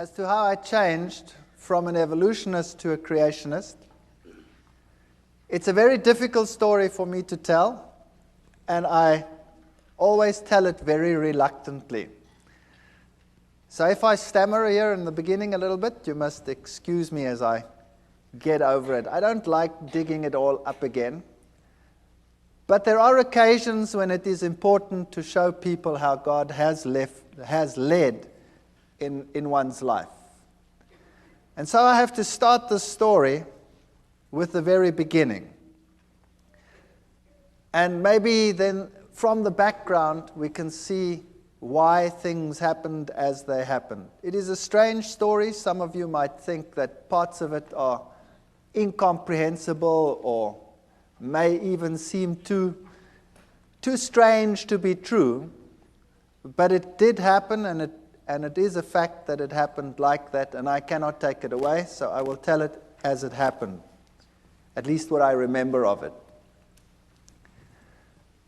as to how I changed from an evolutionist to a creationist. It's a very difficult story for me to tell, and I always tell it very reluctantly. So if I stammer here in the beginning a little bit, you must excuse me as I get over it. I don't like digging it all up again. But there are occasions when it is important to show people how God has led in one's life. And so I have to start the story with the very beginning. And maybe then from the background we can see why things happened as they happened. It is a strange story. Some of you might think that parts of it are incomprehensible or may even seem too strange to be true. But it did happen, and it is a fact that it happened like that, and I cannot take it away, so I will tell it as it happened, at least what I remember of it.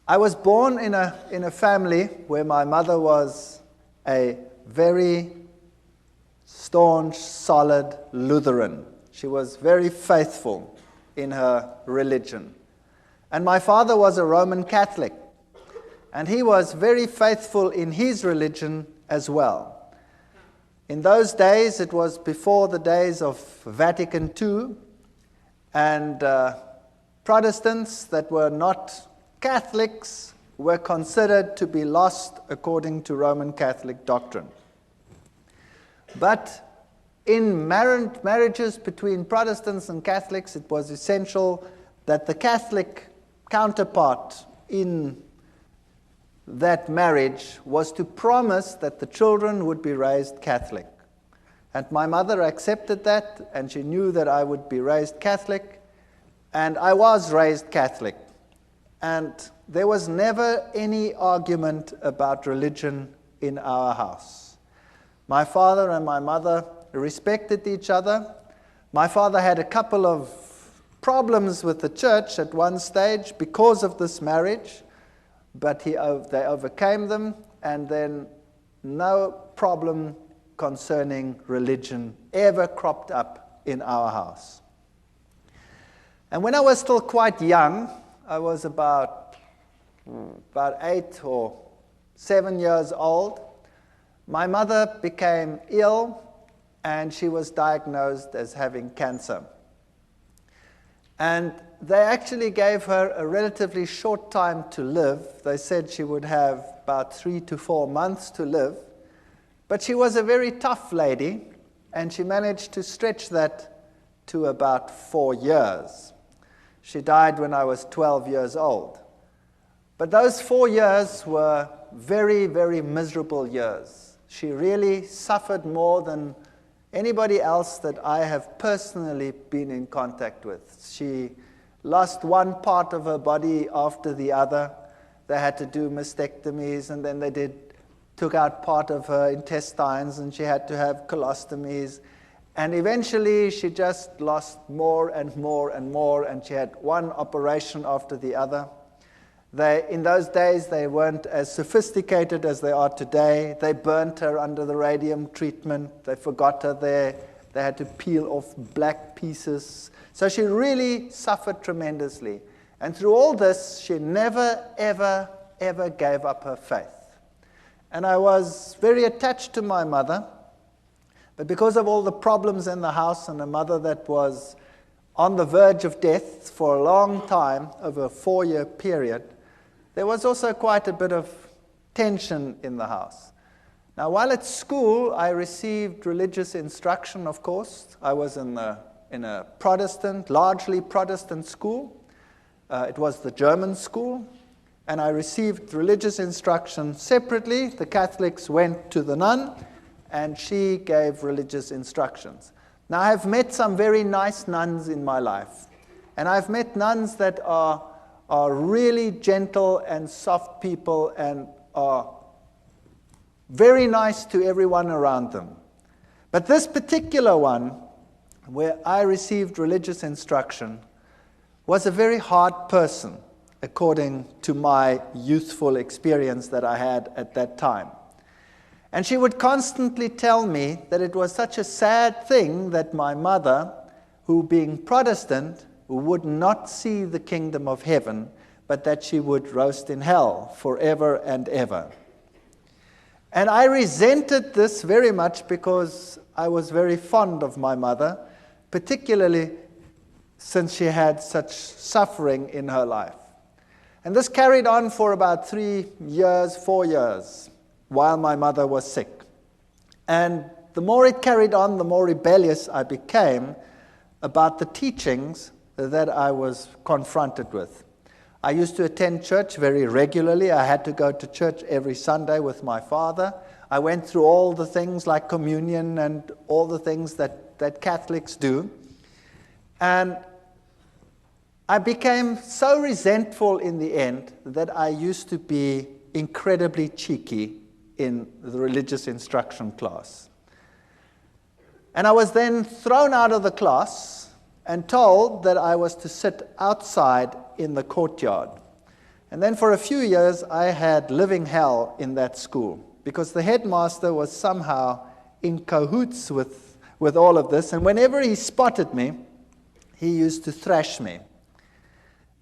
I was born in a family where my mother was a very staunch, solid Lutheran. She was very faithful in her religion. And my father was a Roman Catholic, and he was very faithful in his religion as well. In those days, it was before the days of Vatican II, and Protestants that were not Catholics were considered to be lost according to Roman Catholic doctrine. But in marriages between Protestants and Catholics, it was essential that the Catholic counterpart in that marriage was to promise that the children would be raised Catholic. And my mother accepted that, and she knew that I would be raised Catholic, and I was raised Catholic. And there was never any argument about religion in our house. My father and my mother respected each other. My father had a couple of problems with the church at one stage because of this marriage, but they overcame them, and then no problem concerning religion ever cropped up in our house. And when I was still quite young, I was about 8 or 7 years old, my mother became ill, and she was diagnosed as having cancer. And they actually gave her a relatively short time to live. They said she would have about 3 to 4 months to live. But she was a very tough lady, and she managed to stretch that to about 4 years. She died when I was 12 years old. But those 4 years were very, very miserable years. She really suffered more than anybody else that I have personally been in contact with. She lost one part of her body after the other. They had to do mastectomies, and then they took out part of her intestines, and she had to have colostomies. And eventually she just lost more and more and more, and she had one operation after the other. In those days, they weren't as sophisticated as they are today. They burnt her under the radium treatment. They forgot her there. They had to peel off black pieces. So she really suffered tremendously. And through all this, she never, ever, ever gave up her faith. And I was very attached to my mother. But because of all the problems in the house, and a mother that was on the verge of death for a long time, over a 4-year period, there was also quite a bit of tension in the house. Now, while at school, I received religious instruction, of course. I was in a Protestant, largely Protestant school. It was the German school. And I received religious instruction separately. The Catholics went to the nun, and she gave religious instructions. Now, I have met some very nice nuns in my life. And I've met nuns that are really gentle and soft people and are very nice to everyone around them. But this particular one, where I received religious instruction, was a very hard person, according to my youthful experience that I had at that time. And she would constantly tell me that it was such a sad thing that my mother, who being Protestant, would not see the kingdom of heaven, but that she would roast in hell forever and ever. And I resented this very much because I was very fond of my mother, particularly since she had such suffering in her life. And this carried on for about 4 years, while my mother was sick. And the more it carried on, the more rebellious I became about the teachings that I was confronted with. I used to attend church very regularly. I had to go to church every Sunday with my father. I went through all the things like communion and all the things that Catholics do. And I became so resentful in the end that I used to be incredibly cheeky in the religious instruction class. And I was then thrown out of the class and told that I was to sit outside in the courtyard. And then for a few years I had living hell in that school because the headmaster was somehow in cahoots with all of this, and whenever he spotted me, he used to thrash me.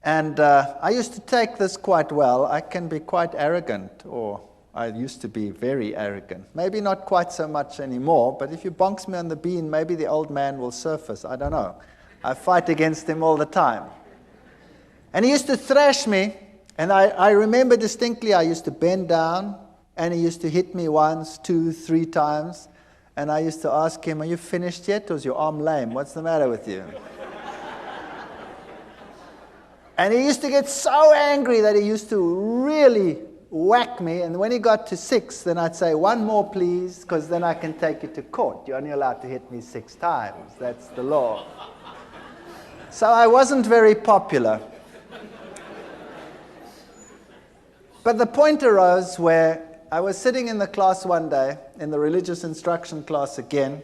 And I used to take this quite well. I can be quite arrogant, or I used to be very arrogant. Maybe not quite so much anymore, but if you bonks me on the bean, maybe the old man will surface. I don't know. I fight against him all the time. And he used to thrash me, and I remember distinctly I used to bend down, and he used to hit me once, 2, 3 times, and I used to ask him, "Are you finished yet, or is your arm lame? What's the matter with you?" And he used to get so angry that he used to really whack me, and when he got to 6, then I'd say, "One more, please, because then I can take you to court. You're only allowed to hit me 6 times. That's the law." So I wasn't very popular. But the point arose where I was sitting in the class one day, in the religious instruction class again,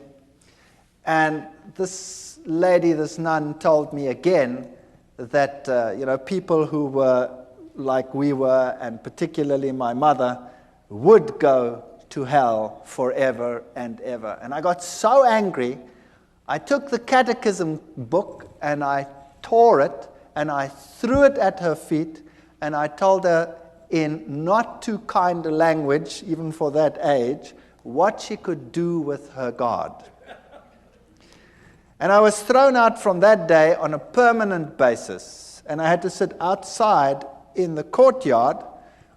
and this lady, this nun, told me again that people who were like we were, and particularly my mother, would go to hell forever and ever. And I got so angry, I took the catechism book and I tore it and I threw it at her feet, and I told her in not too kind a language, even for that age, what she could do with her God. And I was thrown out from that day on a permanent basis, and I had to sit outside in the courtyard,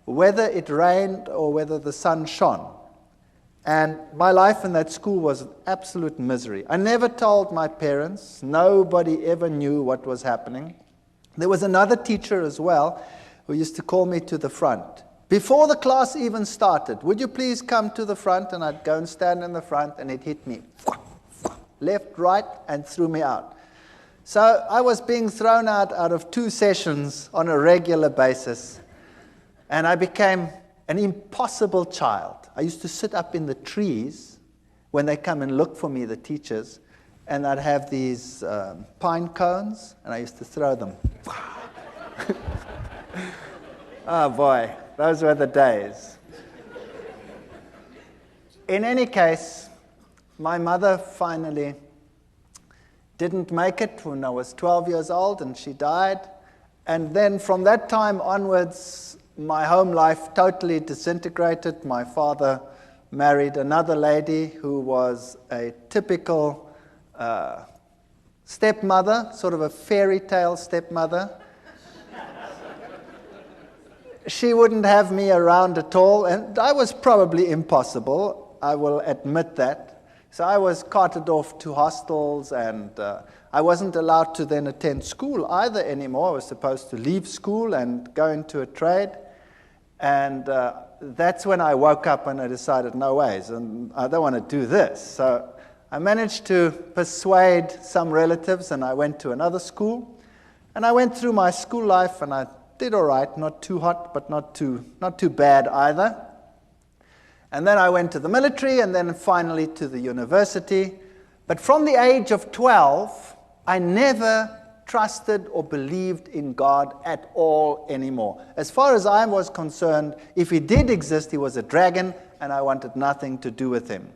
whether it rained or whether the sun shone. And my life in that school was absolute misery. I never told my parents. Nobody ever knew what was happening. There was another teacher as well who used to call me to the front. Before the class even started, "Would you please come to the front?" And I'd go and stand in the front, and he'd hit me left, right, and threw me out. So I was being thrown out of 2 sessions on a regular basis, and I became an impossible child. I used to sit up in the trees when they come and look for me, the teachers, and I'd have these pine cones, and I used to throw them. Oh boy, those were the days. In any case, my mother finally didn't make it when I was 12 years old, and she died. And then from that time onwards, my home life totally disintegrated. My father married another lady who was a typical stepmother, sort of a fairy tale stepmother. She wouldn't have me around at all, and I was probably impossible, I will admit that. So I was carted off to hostels, and I wasn't allowed to then attend school either anymore. I was supposed to leave school and go into a trade. And that's when I woke up and I decided, no ways, and I don't want to do this. So I managed to persuade some relatives, and I went to another school. And I went through my school life, and I did all right, not too hot, but not too bad either. And then I went to the military, and then finally to the university. But from the age of 12, I never trusted or believed in God at all anymore. As far as I was concerned, if he did exist, he was a dragon, and I wanted nothing to do with him.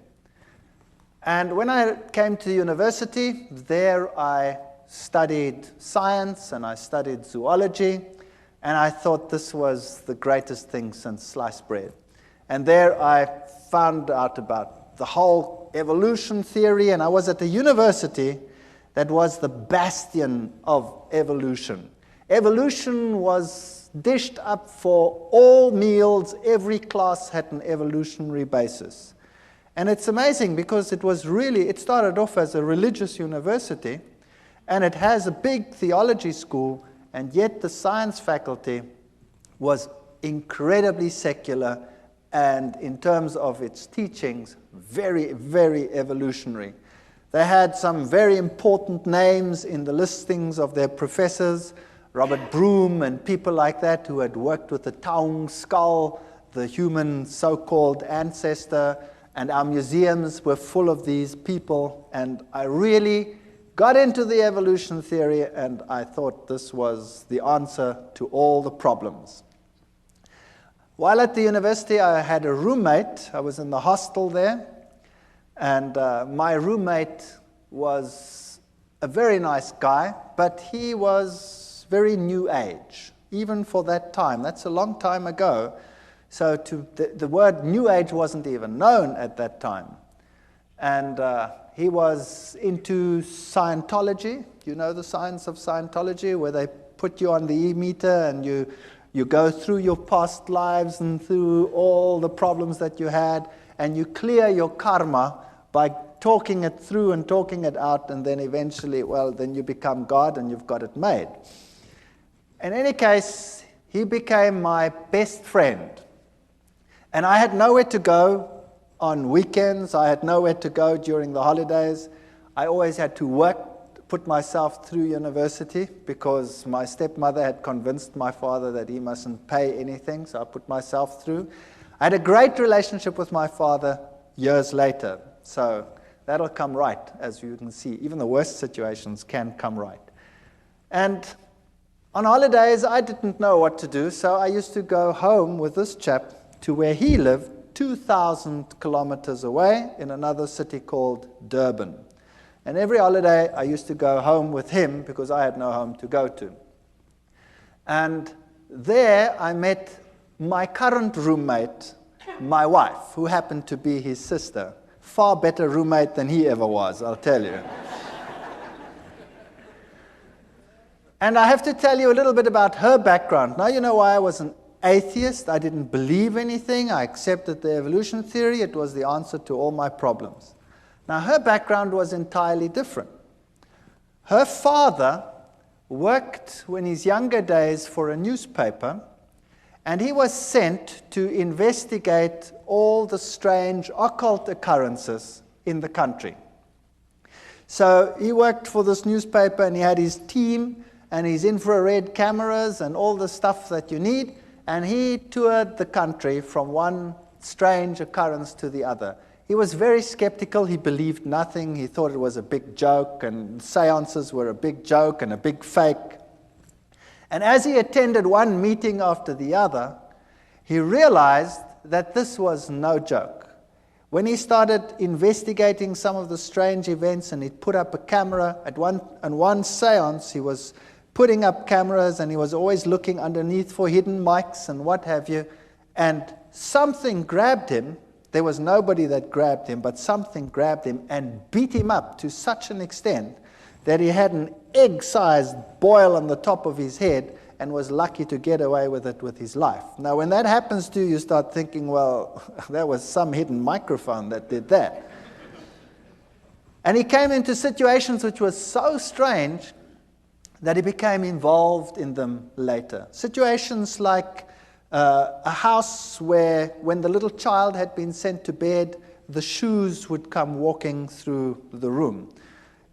And when I came to university, there I studied science and I studied zoology, and I thought this was the greatest thing since sliced bread. And there I found out about the whole evolution theory, and I was at a university that was the bastion of evolution. Evolution was dished up for all meals. Every class had an evolutionary basis. And it's amazing because it started off as a religious university, and it has a big theology school, and yet the science faculty was incredibly secular, and in terms of its teachings, very, very evolutionary. They had some very important names in the listings of their professors, Robert Broom and people like that who had worked with the Taung skull, the human so-called ancestor, and our museums were full of these people, and I really got into the evolution theory, and I thought this was the answer to all the problems. While at the university, I had a roommate. I was in the hostel there, and my roommate was a very nice guy, but he was very new age, even for that time. That's a long time ago. So the word New Age wasn't even known at that time. And he was into Scientology. You know the science of Scientology, where they put you on the e-meter and you go through your past lives and through all the problems that you had, and you clear your karma by talking it through and talking it out, and then eventually, then you become God and you've got it made. In any case, he became my best friend. And I had nowhere to go on weekends. I had nowhere to go during the holidays. I always had to work, put myself through university, because my stepmother had convinced my father that he mustn't pay anything, so I put myself through. I had a great relationship with my father years later, so that'll come right, as you can see. Even the worst situations can come right. And on holidays, I didn't know what to do, so I used to go home with this chap to where he lived, 2,000 kilometers away in another city called Durban. And every holiday I used to go home with him because I had no home to go to. And there I met my current roommate, my wife, who happened to be his sister. Far better roommate than he ever was, I'll tell you. And I have to tell you a little bit about her background. Now you know why I was an atheist. I didn't believe anything. I accepted the evolution theory. It was the answer to all my problems. Now, her background was entirely different. Her father worked in his younger days for a newspaper, and he was sent to investigate all the strange occult occurrences in the country. So he worked for this newspaper, and he had his team and his infrared cameras and all the stuff that you need. And he toured the country from one strange occurrence to the other. He was very skeptical. He believed nothing. He thought it was a big joke, and seances were a big joke and a big fake. And as he attended one meeting after the other, he realized that this was no joke. When he started investigating some of the strange events, and he put up a camera on one seance, he was putting up cameras, and he was always looking underneath for hidden mics and what have you, and something grabbed him. There was nobody that grabbed him, but something grabbed him and beat him up to such an extent that he had an egg-sized boil on the top of his head and was lucky to get away with it with his life. Now, when that happens to you, you start thinking, well, that was some hidden microphone that did that. And he came into situations which were so strange that he became involved in them later. Situations like a house where, when the little child had been sent to bed, the shoes would come walking through the room.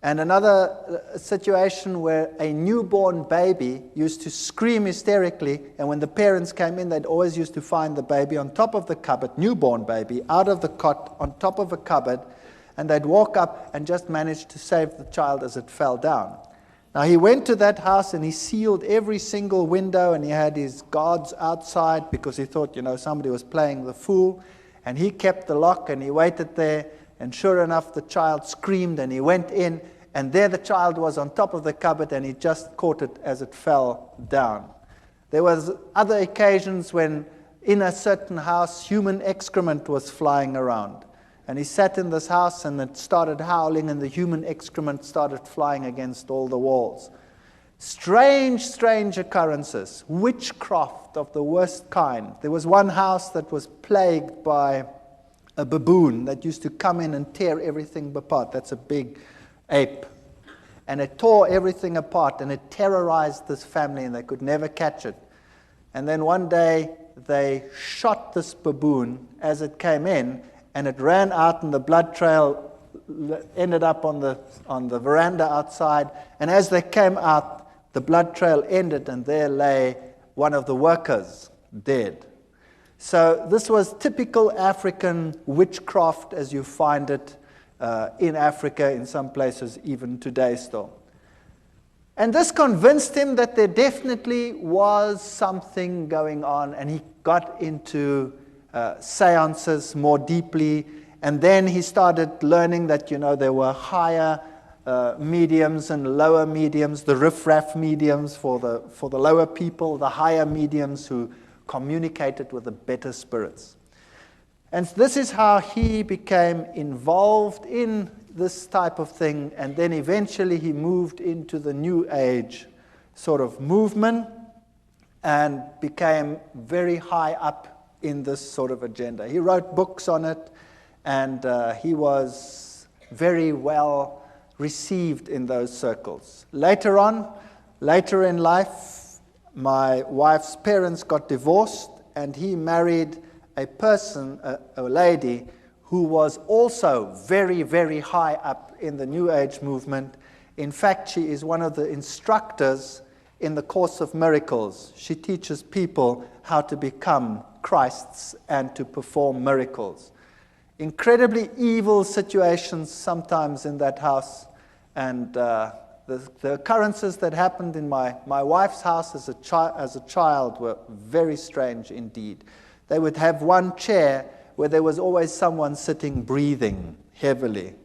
And another situation where a newborn baby used to scream hysterically, and when the parents came in, they'd always used to find the baby on top of the cupboard, newborn baby, out of the cot, on top of a cupboard, and they'd walk up and just manage to save the child as it fell down. Now, he went to that house and he sealed every single window, and he had his guards outside because he thought, somebody was playing the fool. And he kept the lock, and he waited there, and sure enough, the child screamed, and he went in, and there the child was on top of the cupboard, and he just caught it as it fell down. There was other occasions when in a certain house, human excrement was flying around. And he sat in this house, and it started howling, and the human excrement started flying against all the walls. Strange, strange occurrences. Witchcraft of the worst kind. There was one house that was plagued by a baboon that used to come in and tear everything apart. That's a big ape. And it tore everything apart, and it terrorized this family, and they could never catch it. And then one day, they shot this baboon as it came in, and it ran out, and the blood trail ended up on the veranda outside. And as they came out, the blood trail ended, and there lay one of the workers dead. So this was typical African witchcraft as you find it in Africa, in some places even today still. And this convinced him that there definitely was something going on, and he got into seances more deeply. And then he started learning that, there were higher mediums and lower mediums, the riff-raff mediums for the lower people, the higher mediums who communicated with the better spirits. And this is how he became involved in this type of thing, and then eventually he moved into the New Age sort of movement and became very high up in this sort of agenda. He wrote books on it, and he was very well received in those circles. Later in life, my wife's parents got divorced, and he married a lady who was also very, very high up in the New Age movement. In fact, she is one of the instructors in the Course of Miracles. She teaches people how to become Christs and to perform miracles. Incredibly evil situations sometimes in that house, and the occurrences that happened in my wife's house as a child were very strange indeed. They would have one chair where there was always someone sitting breathing heavily.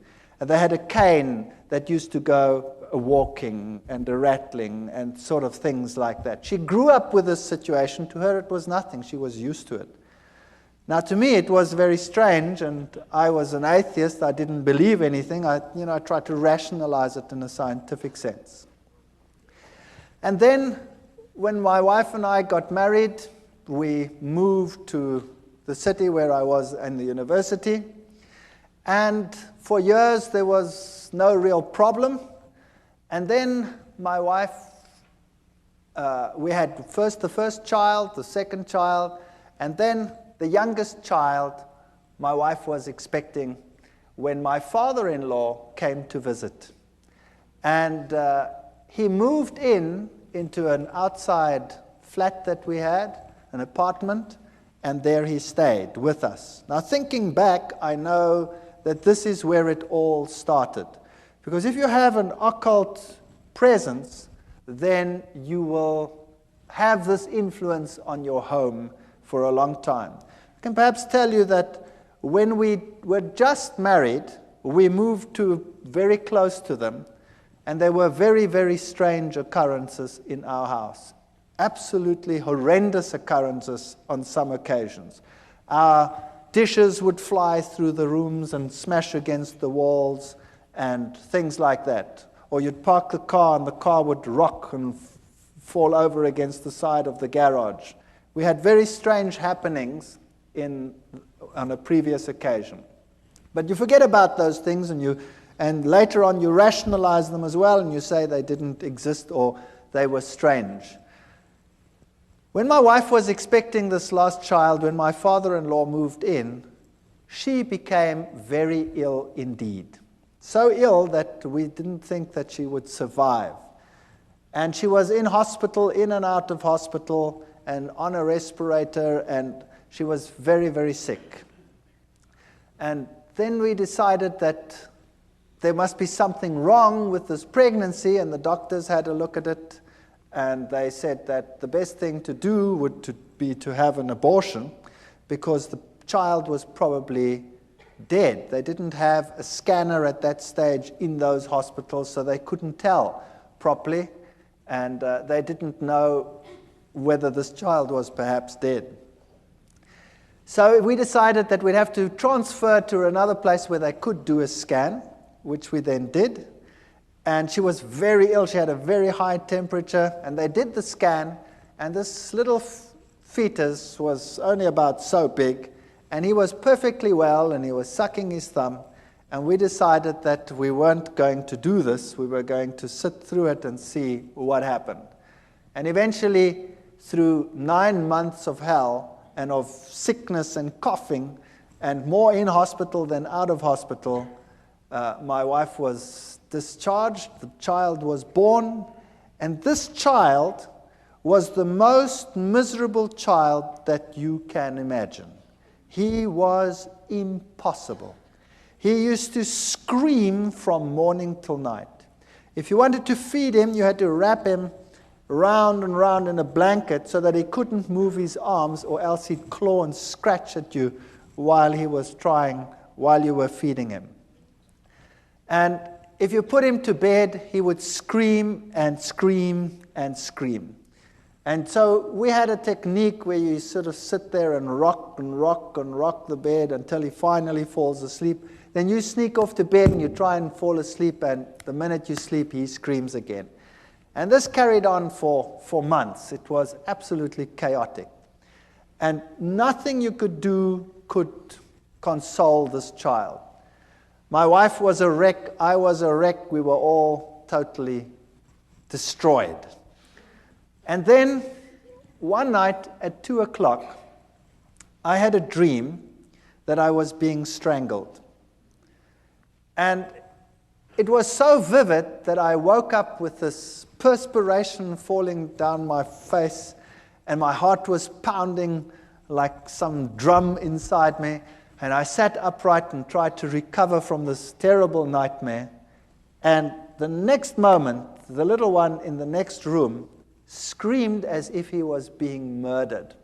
And they had a cane that used to go walking and a rattling and sort of things like that. She grew up with this situation. To her it was nothing. She was used to it. Now to me it was very strange, and I was an atheist. I didn't believe anything. I tried to rationalize it in a scientific sense. And then when my wife and I got married, we moved to the city where I was in the university, and for years there was no real problem. And then my wife, we had the first child, the second child, and then the youngest child my wife was expecting when my father-in-law came to visit. And he moved into an outside flat that we had, an apartment, and there he stayed with us. Now, thinking back, I know that this is where it all started. Because if you have an occult presence, then you will have this influence on your home for a long time. I can perhaps tell you that when we were just married, we moved very close to them, and there were very, very strange occurrences in our house. Absolutely horrendous occurrences on some occasions. Our dishes would fly through the rooms and smash against the walls and things like that. Or you'd park the car and the car would rock and fall over against the side of the garage. We had very strange happenings on a previous occasion. But you forget about those things, and later on you rationalize them as well, and you say they didn't exist or they were strange. When my wife was expecting this last child, when my father-in-law moved in, she became very ill indeed. So ill that we didn't think that she would survive. And she was in hospital, in and out of hospital, and on a respirator, and she was very, very sick. And then we decided that there must be something wrong with this pregnancy, and the doctors had a look at it. And they said that the best thing to do would be to have an abortion, because child was probably dead. They didn't have a scanner at that stage in those hospitals, so they couldn't tell properly, and they didn't know whether this child was perhaps dead. So we decided that we'd have to transfer to another place where they could do a scan, which we then did. And she was very ill. She had a very high temperature, and they did the scan, and this little fetus was only about so big, and he was perfectly well, and he was sucking his thumb, and we decided that we weren't going to do this. We were going to sit through it and see what happened. And eventually, through 9 months of hell and of sickness and coughing, and more in hospital than out of hospital, my wife was discharged, the child was born, and this child was the most miserable child that you can imagine. He was impossible. He used to scream from morning till night. If you wanted to feed him, you had to wrap him round and round in a blanket so that he couldn't move his arms, or else he'd claw and scratch at you while you were feeding him. And if you put him to bed, he would scream and scream and scream. And so we had a technique where you sort of sit there and rock and rock and rock the bed until he finally falls asleep. Then you sneak off to bed and you try and fall asleep, and the minute you sleep, he screams again. And this carried on for months. It was absolutely chaotic. And nothing you could do could console this child. My wife was a wreck. I was a wreck. We were all totally destroyed. And then one night at 2 o'clock, I had a dream that I was being strangled. And it was so vivid that I woke up with this perspiration falling down my face, and my heart was pounding like some drum inside me. And I sat upright and tried to recover from this terrible nightmare. And the next moment, the little one in the next room screamed as if he was being murdered.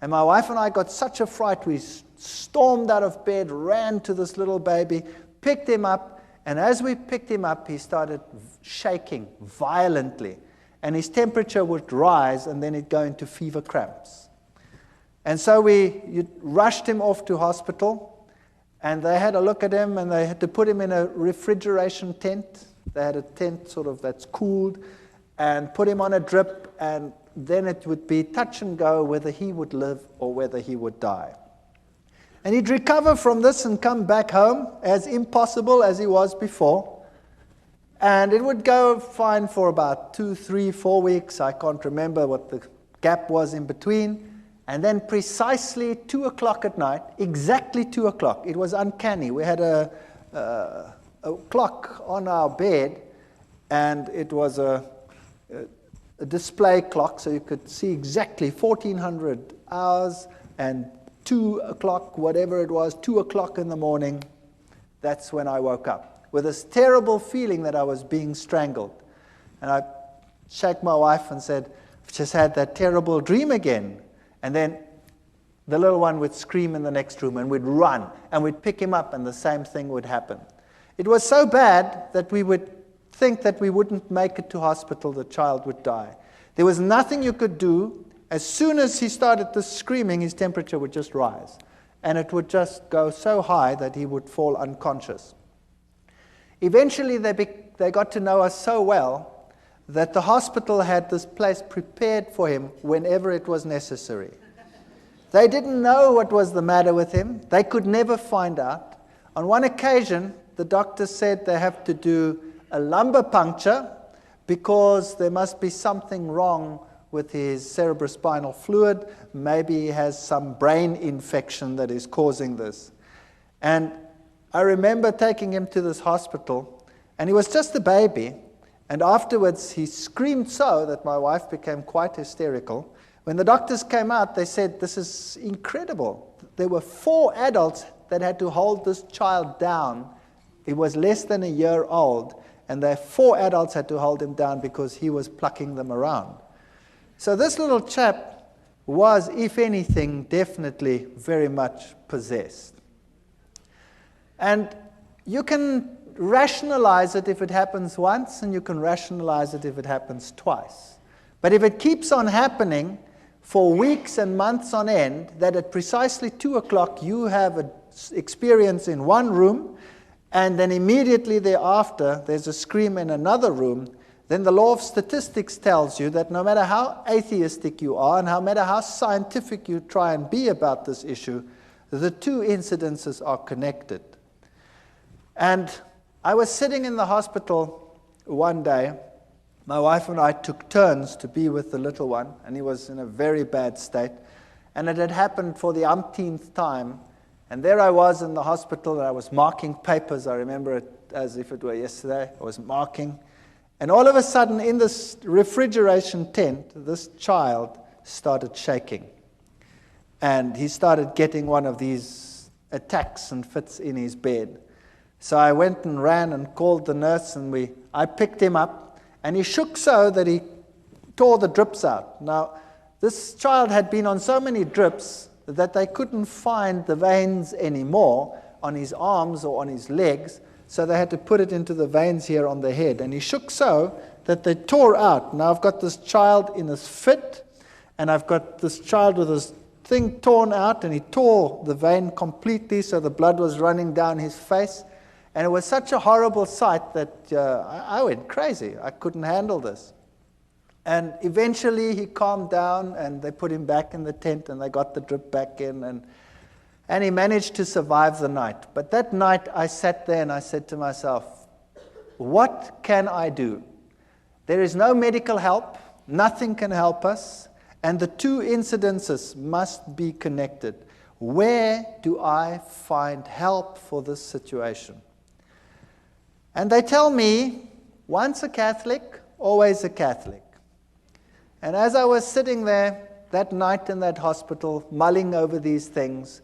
And my wife and I got such a fright, we stormed out of bed, ran to this little baby, picked him up, and as we picked him up, he started shaking violently. And his temperature would rise, and then he'd go into fever cramps. And so you rushed him off to hospital, and they had a look at him, and they had to put him in a refrigeration tent. They had a tent sort of that's cooled, and put him on a drip, and then it would be touch and go whether he would live or whether he would die. And he'd recover from this and come back home as impossible as he was before. And it would go fine for about 2, 3, 4 weeks. I can't remember what the gap was in between. And then precisely 2 o'clock at night, exactly 2 o'clock, it was uncanny. We had a clock on our bed, and it was a display clock, so you could see exactly 1400 hours, and 2 o'clock, whatever it was, 2 o'clock in the morning, that's when I woke up, with this terrible feeling that I was being strangled. And I shook my wife and said, I've just had that terrible dream again. And then the little one would scream in the next room, and we'd run, and we'd pick him up, and the same thing would happen. It was so bad that we would think that we wouldn't make it to hospital, the child would die. There was nothing you could do. As soon as he started the screaming, his temperature would just rise, and it would just go so high that he would fall unconscious. Eventually, they got to know us so well that the hospital had this place prepared for him whenever it was necessary. They didn't know what was the matter with him. They could never find out. On one occasion, the doctor said they have to do a lumbar puncture because there must be something wrong with his cerebrospinal fluid. Maybe he has some brain infection that is causing this. And I remember taking him to this hospital, and he was just a baby. And afterwards, he screamed so that my wife became quite hysterical. When the doctors came out, they said, this is incredible. There were 4 adults that had to hold this child down. He was less than a year old, and the 4 adults had to hold him down because he was plucking them around. So this little chap was, if anything, definitely very much possessed. And you can rationalize it if it happens once, and you can rationalize it if it happens twice. But if it keeps on happening for weeks and months on end, that at precisely 2 o'clock you have an experience in one room, and then immediately thereafter there's a scream in another room, then the law of statistics tells you that no matter how atheistic you are and no matter how scientific you try and be about this issue, the two incidences are connected. And I was sitting in the hospital one day. My wife and I took turns to be with the little one, and he was in a very bad state. And it had happened for the umpteenth time. And there I was in the hospital, and I was marking papers. I remember it as if it were yesterday. I was marking. And all of a sudden, in this refrigeration tent, this child started shaking. And he started getting one of these attacks and fits in his bed. So I went and ran and called the nurse, and I picked him up, and he shook so that he tore the drips out. Now, this child had been on so many drips that they couldn't find the veins anymore on his arms or on his legs, so they had to put it into the veins here on the head. And he shook so that they tore out. Now I've got this child in this fit, and I've got this child with his thing torn out, and he tore the vein completely, so the blood was running down his face. And it was such a horrible sight that I went crazy. I couldn't handle this. And eventually he calmed down, and they put him back in the tent, and they got the drip back in, and he managed to survive the night. But that night I sat there and I said to myself, what can I do? There is no medical help. Nothing can help us. And the two incidences must be connected. Where do I find help for this situation? And they tell me, once a Catholic, always a Catholic. And as I was sitting there that night in that hospital, mulling over these things,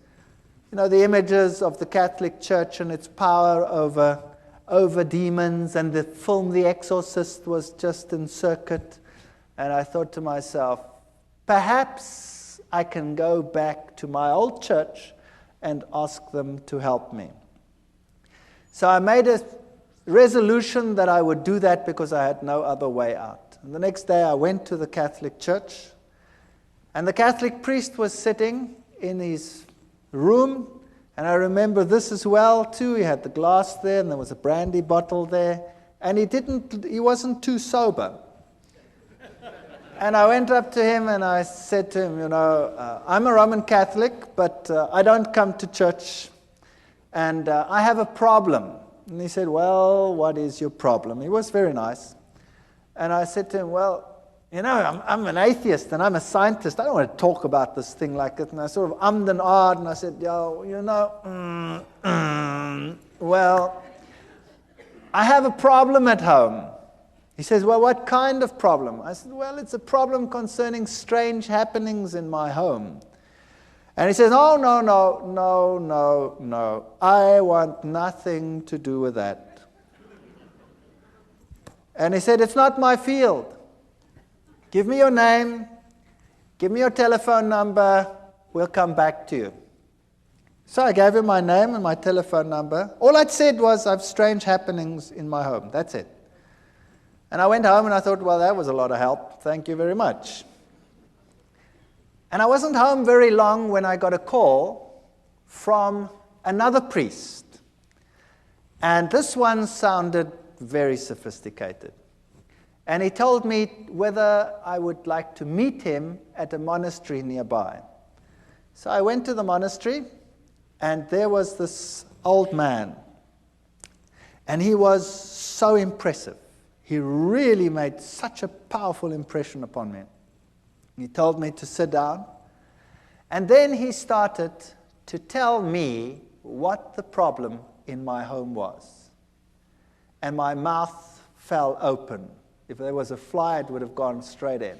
the images of the Catholic Church and its power over demons, and the film The Exorcist was just in circuit. And I thought to myself, perhaps I can go back to my old church and ask them to help me. So I made a resolution that I would do that because I had no other way out. And the next day I went to the Catholic Church, and the Catholic priest was sitting in his room, and I remember this as well too. He had the glass there, and there was a brandy bottle there, and he wasn't too sober. And I went up to him and I said to him, I'm a Roman Catholic, but I don't come to church, and I have a problem. And he said, well, what is your problem? He was very nice. And I said to him, well, I'm an atheist and I'm a scientist. I don't want to talk about this thing like that. And I sort of ummed and ahed, and I said, well, I have a problem at home. He says, well, what kind of problem? I said, well, it's a problem concerning strange happenings in my home. And he says, oh, no. I want nothing to do with that. And he said, it's not my field. Give me your name. Give me your telephone number. We'll come back to you. So I gave him my name and my telephone number. All I'd said was, I have strange happenings in my home. That's it. And I went home and I thought, well, that was a lot of help. Thank you very much. And I wasn't home very long when I got a call from another priest. And this one sounded very sophisticated. And he told me whether I would like to meet him at a monastery nearby. So I went to the monastery, and there was this old man. And he was so impressive. He really made such a powerful impression upon me. He told me to sit down, and then he started to tell me what the problem in my home was. And my mouth fell open. If there was a fly, it would have gone straight in.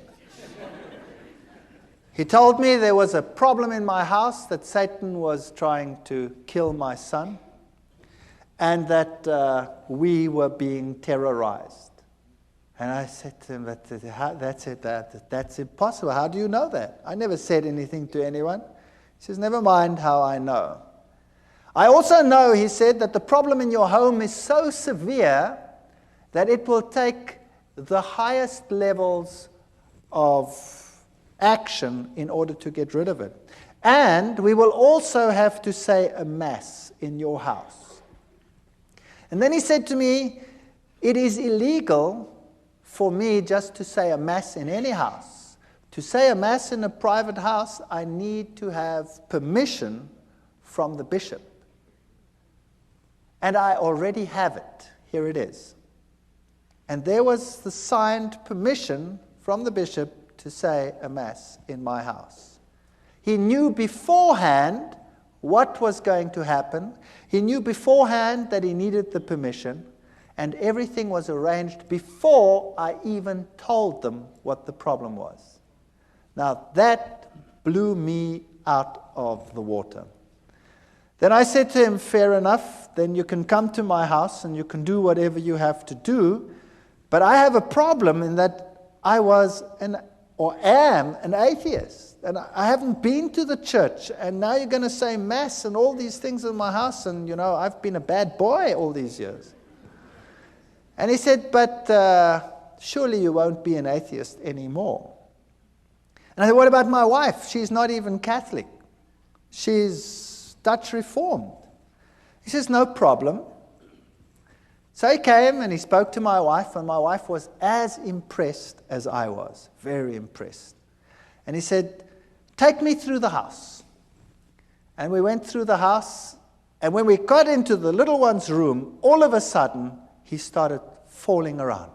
He told me there was a problem in my house, that Satan was trying to kill my son, and that we were being terrorized. And I said to him, that's impossible. How do you know that? I never said anything to anyone. He says, never mind how I know. I also know, he said, that the problem in your home is so severe that it will take the highest levels of action in order to get rid of it. And we will also have to say a mass in your house. And then he said to me, it is illegal for me just to say a mass in any house. To say a mass in a private house, I need to have permission from the bishop. And I already have it. Here it is. And there was the signed permission from the bishop to say a mass in my house. He knew beforehand what was going to happen. He knew beforehand that he needed the permission. And everything was arranged before I even told them what the problem was. Now, that blew me out of the water. Then I said to him, fair enough, then you can come to my house and you can do whatever you have to do. But I have a problem in that I am an atheist. And I haven't been to the church. And now you're going to say mass and all these things in my house. And, I've been a bad boy all these years. And he said, but surely you won't be an atheist anymore. And I said, what about my wife? She's not even Catholic. She's Dutch Reformed. He says, no problem. So he came and he spoke to my wife, and my wife was as impressed as I was, very impressed. And he said, take me through the house. And we went through the house, and when we got into the little one's room, all of a sudden, he started falling around.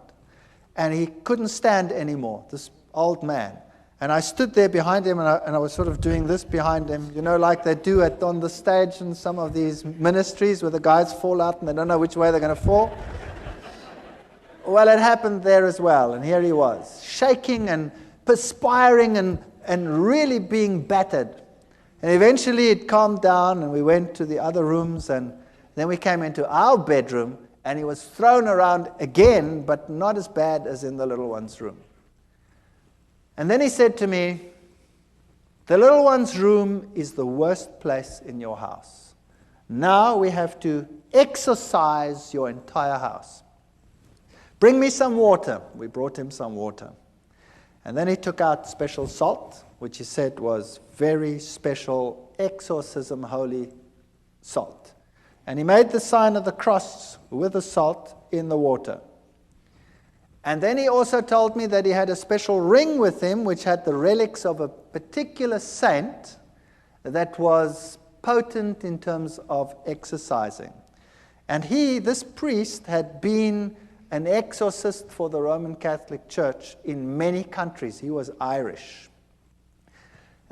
And he couldn't stand anymore, this old man. And I stood there behind him, and I was sort of doing this behind him, like they do on the stage in some of these ministries where the guys fall out and they don't know which way they're going to fall. Well, it happened there as well. And here he was, shaking and perspiring and really being battered. And eventually it calmed down, and we went to the other rooms, and then we came into our bedroom, and he was thrown around again, but not as bad as in the little one's room. And then he said to me, the little one's room is the worst place in your house. Now we have to exorcise your entire house. Bring me some water. We brought him some water. And then he took out special salt, which he said was very special exorcism holy salt. And he made the sign of the cross with the salt in the water. And then he also told me that he had a special ring with him which had the relics of a particular saint that was potent in terms of exorcising. And this priest, had been an exorcist for the Roman Catholic Church in many countries. He was Irish.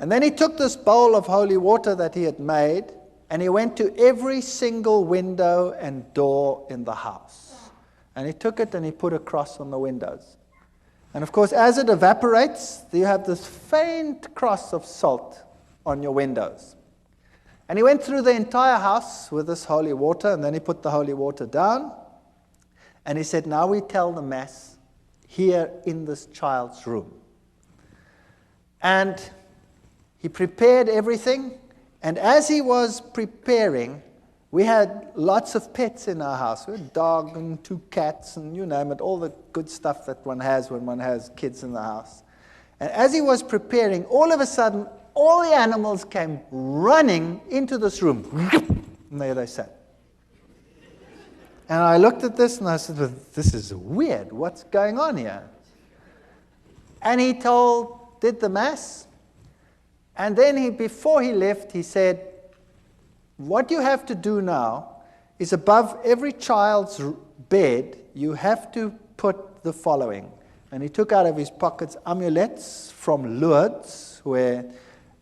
And then he took this bowl of holy water that he had made, and he went to every single window and door in the house. And he took it and he put a cross on the windows. And of course, as it evaporates, you have this faint cross of salt on your windows. And he went through the entire house with this holy water, and then he put the holy water down. And he said, now we tell the Mass here in this child's room. And he prepared everything. And as he was preparing, we had lots of pets in our house. We had a dog and 2 cats and you name it, all the good stuff that one has when one has kids in the house. And as he was preparing, all of a sudden, all the animals came running into this room. And there they sat. And I looked at this and I said, well, this is weird. What's going on here? And he did the Mass. And then before he left, he said, what you have to do now is above every child's bed, you have to put the following. And he took out of his pockets amulets from Lourdes, where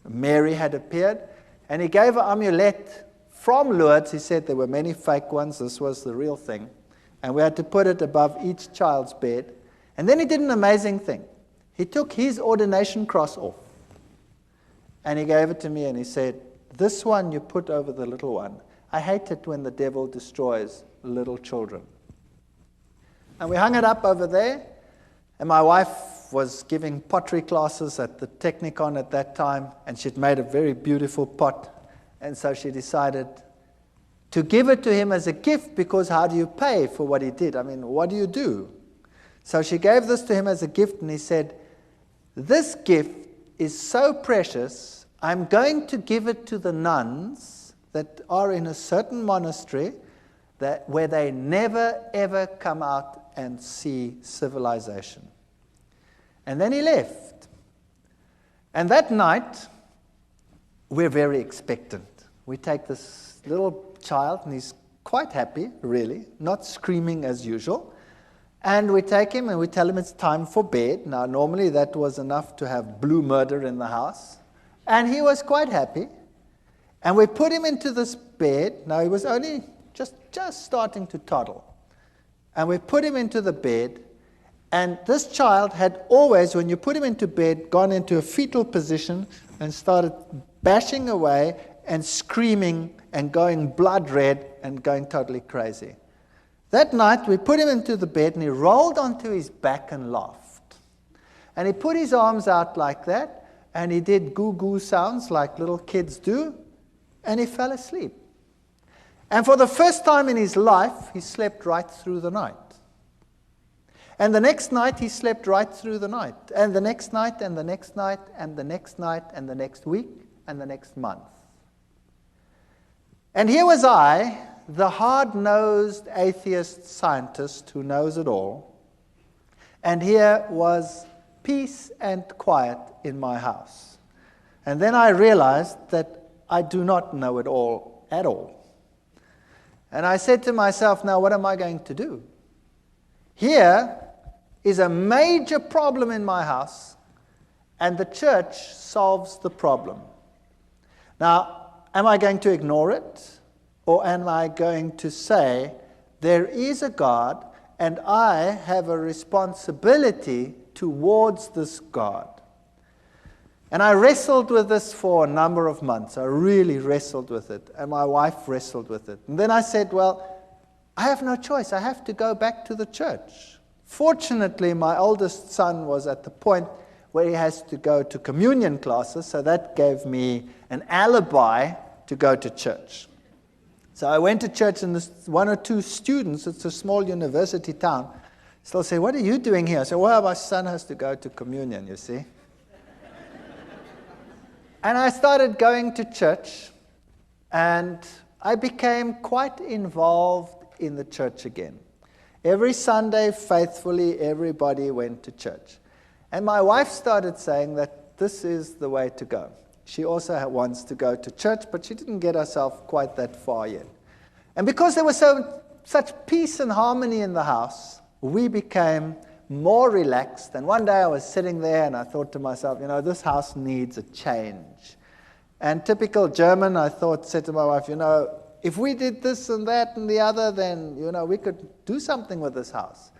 Mary had appeared. And he gave an amulet from Lourdes. He said there were many fake ones. This was the real thing. And we had to put it above each child's bed. And then he did an amazing thing. He took his ordination cross off. And he gave it to me and he said, this one you put over the little one. I hate it when the devil destroys little children. And we hung it up over there. And my wife was giving pottery classes at the Technicon at that time, and she'd made a very beautiful pot. And so she decided to give it to him as a gift, because how do you pay for what he did? I mean, what do you do? So she gave this to him as a gift, and he said, "This gift is so precious, I'm going to give it to the nuns that are in a certain monastery where they never, ever come out and see civilization." And then he left. And that night, we're very expectant. We take this little child, and he's quite happy, really, not screaming as usual. And we take him and we tell him it's time for bed. Now, normally that was enough to have blue murder in the house. And he was quite happy. And we put him into this bed. Now, he was only just starting to toddle. And we put him into the bed. And this child had always, when you put him into bed, gone into a fetal position and started bashing away and screaming and going blood red and going totally crazy. That night, we put him into the bed, and he rolled onto his back and laughed. And he put his arms out like that, and he did goo-goo sounds like little kids do, and he fell asleep. And for the first time in his life, he slept right through the night. And the next night, he slept right through the night. And the next night, and the next night, and the next night, and the next week, and the next month. And here was I, the hard-nosed atheist scientist who knows it all. And here was peace and quiet in my house. And then I realized that I do not know it all at all. And I said to myself, now what am I going to do? Here is a major problem in my house, and the church solves the problem. Now, am I going to ignore it? Or am I going to say, there is a God, and I have a responsibility towards this God? And I wrestled with this for a number of months. I really wrestled with it, and my wife wrestled with it. And then I said, well, I have no choice. I have to go back to the church. Fortunately, my oldest son was at the point where he has to go to communion classes, so that gave me an alibi to go to church. So I went to church, and one or two students, it's a small university town, still say, what are you doing here? I said, well, my son has to go to communion, you see. And I started going to church, and I became quite involved in the church again. Every Sunday, faithfully, everybody went to church. And my wife started saying that this is the way to go. She also wants to go to church, but she didn't get herself quite that far yet. And because there was such peace and harmony in the house, we became more relaxed. And one day I was sitting there, and I thought to myself, this house needs a change. And typical German, I said to my wife, if we did this and that and the other, then, we could do something with this house.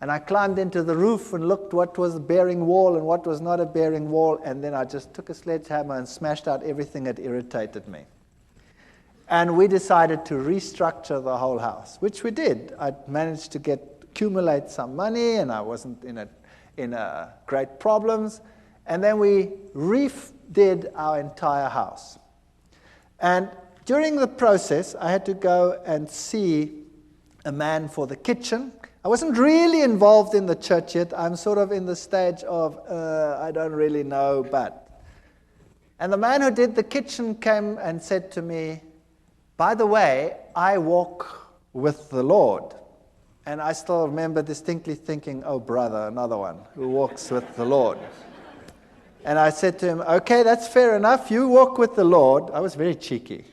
And I climbed into the roof and looked what was a bearing wall and what was not a bearing wall, and then I just took a sledgehammer and smashed out everything that irritated me. And we decided to restructure the whole house, which we did. I managed to accumulate some money, and I wasn't in great problems. And then we redid our entire house. And during the process, I had to go and see a man for the kitchen. I wasn't really involved in the church yet. I'm sort of in the stage of, I don't really know, but. And the man who did the kitchen came and said to me, by the way, I walk with the Lord. And I still remember distinctly thinking, oh, brother, another one who walks with the Lord. And I said to him, okay, that's fair enough. You walk with the Lord. I was very cheeky.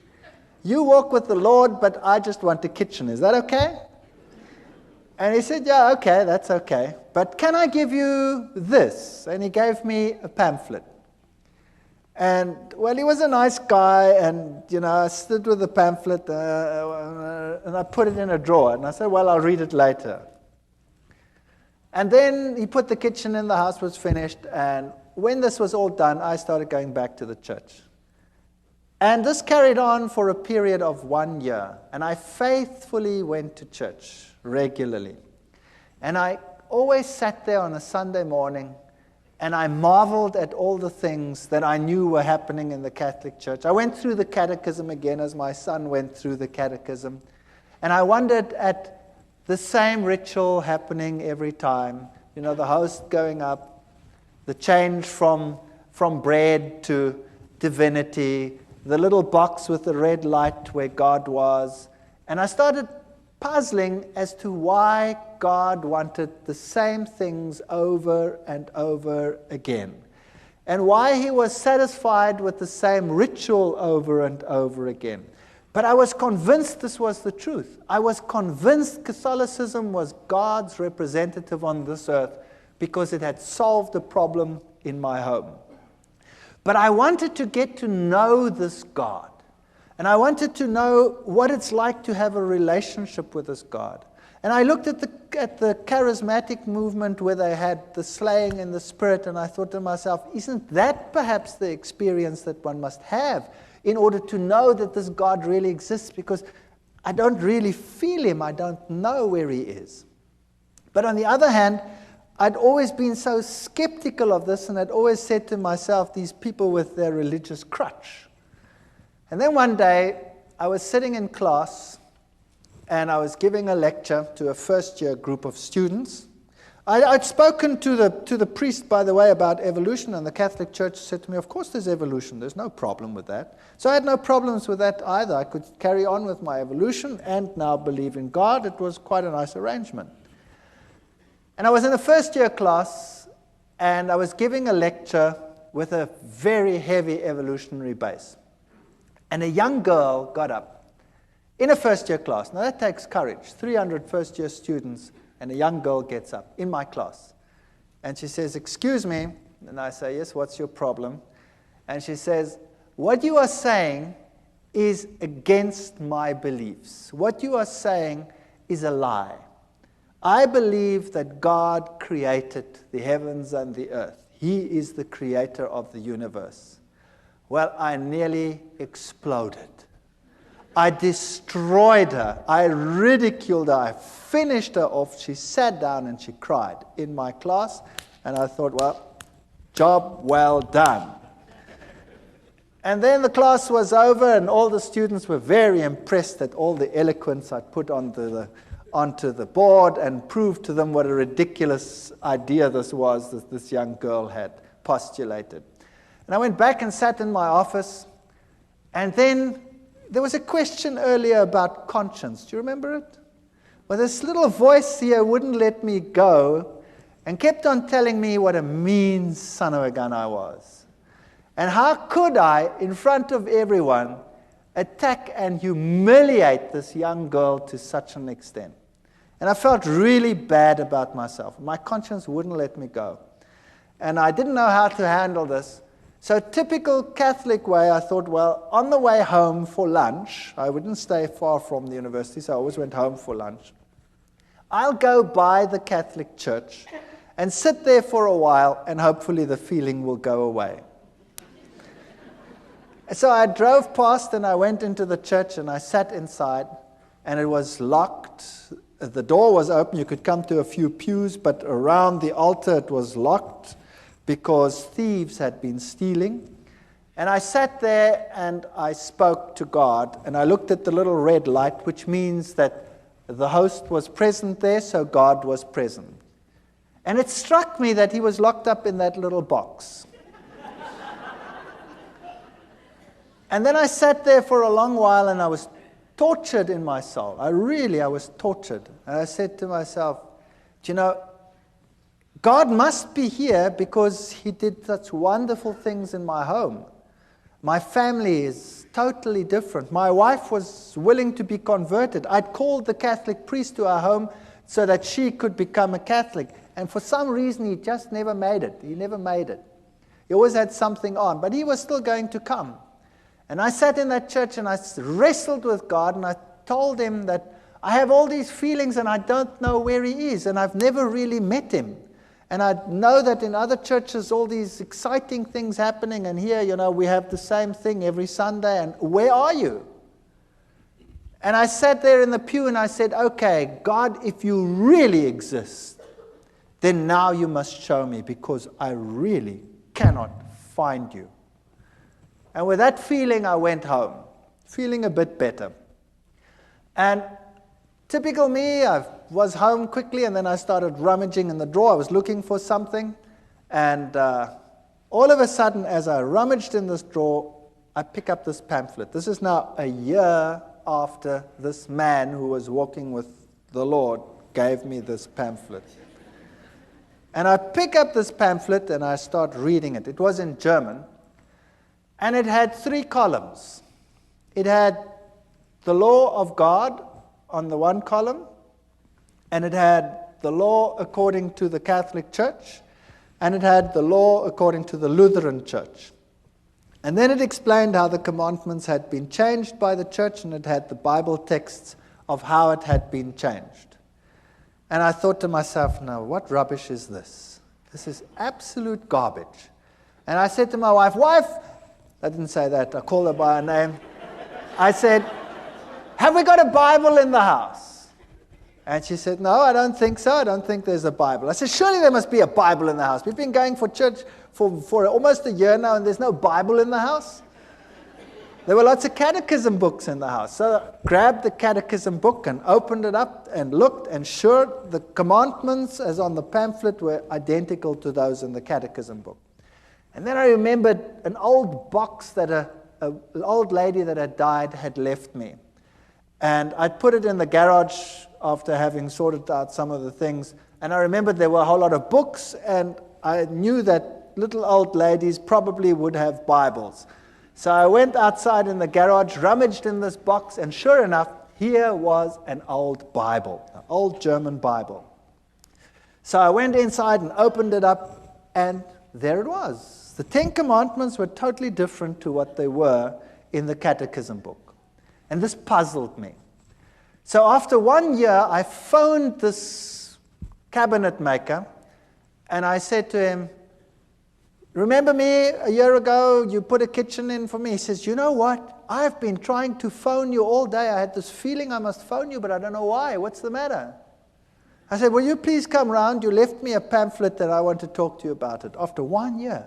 You walk with the Lord, but I just want a kitchen. Is that okay? And he said, yeah, okay, that's okay. But can I give you this? And he gave me a pamphlet. And, well, he was a nice guy, and, I stood with the pamphlet, and I put it in a drawer. And I said, well, I'll read it later. And then he put the kitchen in, the house was finished, and when this was all done, I started going back to the church. And this carried on for a period of 1 year. And I faithfully went to church regularly. And I always sat there on a Sunday morning and I marveled at all the things that I knew were happening in the Catholic Church. I went through the catechism again as my son went through the catechism. And I wondered at the same ritual happening every time. You know, the host going up, the change from bread to divinity, the little box with the red light where God was. And I started puzzling as to why God wanted the same things over and over again, and why he was satisfied with the same ritual over and over again. But I was convinced this was the truth. I was convinced Catholicism was God's representative on this earth because it had solved a problem in my home. But I wanted to get to know this God. And I wanted to know what it's like to have a relationship with this God. And I looked at the charismatic movement where they had the slaying in the spirit, and I thought to myself, isn't that perhaps the experience that one must have in order to know that this God really exists? Because I don't really feel him. I don't know where he is. But on the other hand, I'd always been so skeptical of this, and I'd always said to myself, these people with their religious crutch. And then one day, I was sitting in class, and I was giving a lecture to a first-year group of students. I'd spoken to the priest, by the way, about evolution, and the Catholic Church said to me, of course there's evolution, there's no problem with that. So I had no problems with that either. I could carry on with my evolution and now believe in God. It was quite a nice arrangement. And I was in a first-year class, and I was giving a lecture with a very heavy evolutionary base. And a young girl got up in a first-year class. Now that takes courage. 300 first-year students, and a young girl gets up in my class. And she says, excuse me. And I say, yes, what's your problem? And she says, what you are saying is against my beliefs. What you are saying is a lie. I believe that God created the heavens and the earth. He is the creator of the universe. Well, I nearly exploded. I destroyed her. I ridiculed her. I finished her off. She sat down and she cried in my class. And I thought, well, job well done. And then the class was over, and all the students were very impressed at all the eloquence I put onto the board and proved to them what a ridiculous idea this was that this young girl had postulated. And I went back and sat in my office, and then there was a question earlier about conscience. Do you remember it? Well, this little voice here wouldn't let me go and kept on telling me what a mean son of a gun I was. And how could I, in front of everyone, attack and humiliate this young girl to such an extent? And I felt really bad about myself. My conscience wouldn't let me go. And I didn't know how to handle this. So typical Catholic way, I thought, well, on the way home for lunch, I wouldn't stay far from the university, so I always went home for lunch. I'll go by the Catholic Church and sit there for a while, and hopefully the feeling will go away. So I drove past, and I went into the church, and I sat inside, and it was locked. The door was open. You could come to a few pews, but around the altar it was locked, because thieves had been stealing. And I sat there and I spoke to God, and I looked at the little red light, which means that the host was present there, so God was present. And it struck me that he was locked up in that little box. And then I sat there for a long while, and I was tortured in my soul. I was tortured. And I said to myself, do you know, God must be here because he did such wonderful things in my home. My family is totally different. My wife was willing to be converted. I'd called the Catholic priest to our home so that she could become a Catholic. And for some reason, he just never made it. He never made it. He always had something on, but he was still going to come. And I sat in that church and I wrestled with God, and I told him that I have all these feelings and I don't know where he is, and I've never really met him. And I know that in other churches, all these exciting things happening, and here, we have the same thing every Sunday, and where are you? And I sat there in the pew and I said, okay, God, if you really exist, then now you must show me, because I really cannot find you. And with that feeling, I went home, feeling a bit better. And typical me, I was home quickly, and then I started rummaging in the drawer. I was looking for something, and all of a sudden, as I rummaged in this drawer, I pick up this pamphlet. This is now a year after this man who was walking with the Lord gave me this pamphlet. And I pick up this pamphlet and I start reading it. It was in German, and it had 3 columns. It had the law of God on the one column, and it had the law according to the Catholic Church, and it had the law according to the Lutheran Church. And then it explained how the commandments had been changed by the church, and it had the Bible texts of how it had been changed. And I thought to myself, now, what rubbish is this? This is absolute garbage. And I said to my wife, I didn't say that, I called her by her name. I said, have we got a Bible in the house? And she said, no, I don't think so. I don't think there's a Bible. I said, surely there must be a Bible in the house. We've been going for church for almost a year now, and there's no Bible in the house. There were lots of catechism books in the house. So I grabbed the catechism book and opened it up and looked, and sure, the commandments as on the pamphlet were identical to those in the catechism book. And then I remembered an old box that an old lady that had died had left me. And I'd put it in the garage after having sorted out some of the things. And I remembered there were a whole lot of books, and I knew that little old ladies probably would have Bibles. So I went outside in the garage, rummaged in this box, and sure enough, here was an old Bible, an old German Bible. So I went inside and opened it up, and there it was. The 10 Commandments were totally different to what they were in the catechism book. And this puzzled me. So after 1 year, I phoned this cabinet maker, and I said to him, remember me a year ago, you put a kitchen in for me? He says, you know what? I've been trying to phone you all day. I had this feeling I must phone you, but I don't know why. What's the matter? I said, will you please come round? You left me a pamphlet that I want to talk to you about it after 1 year.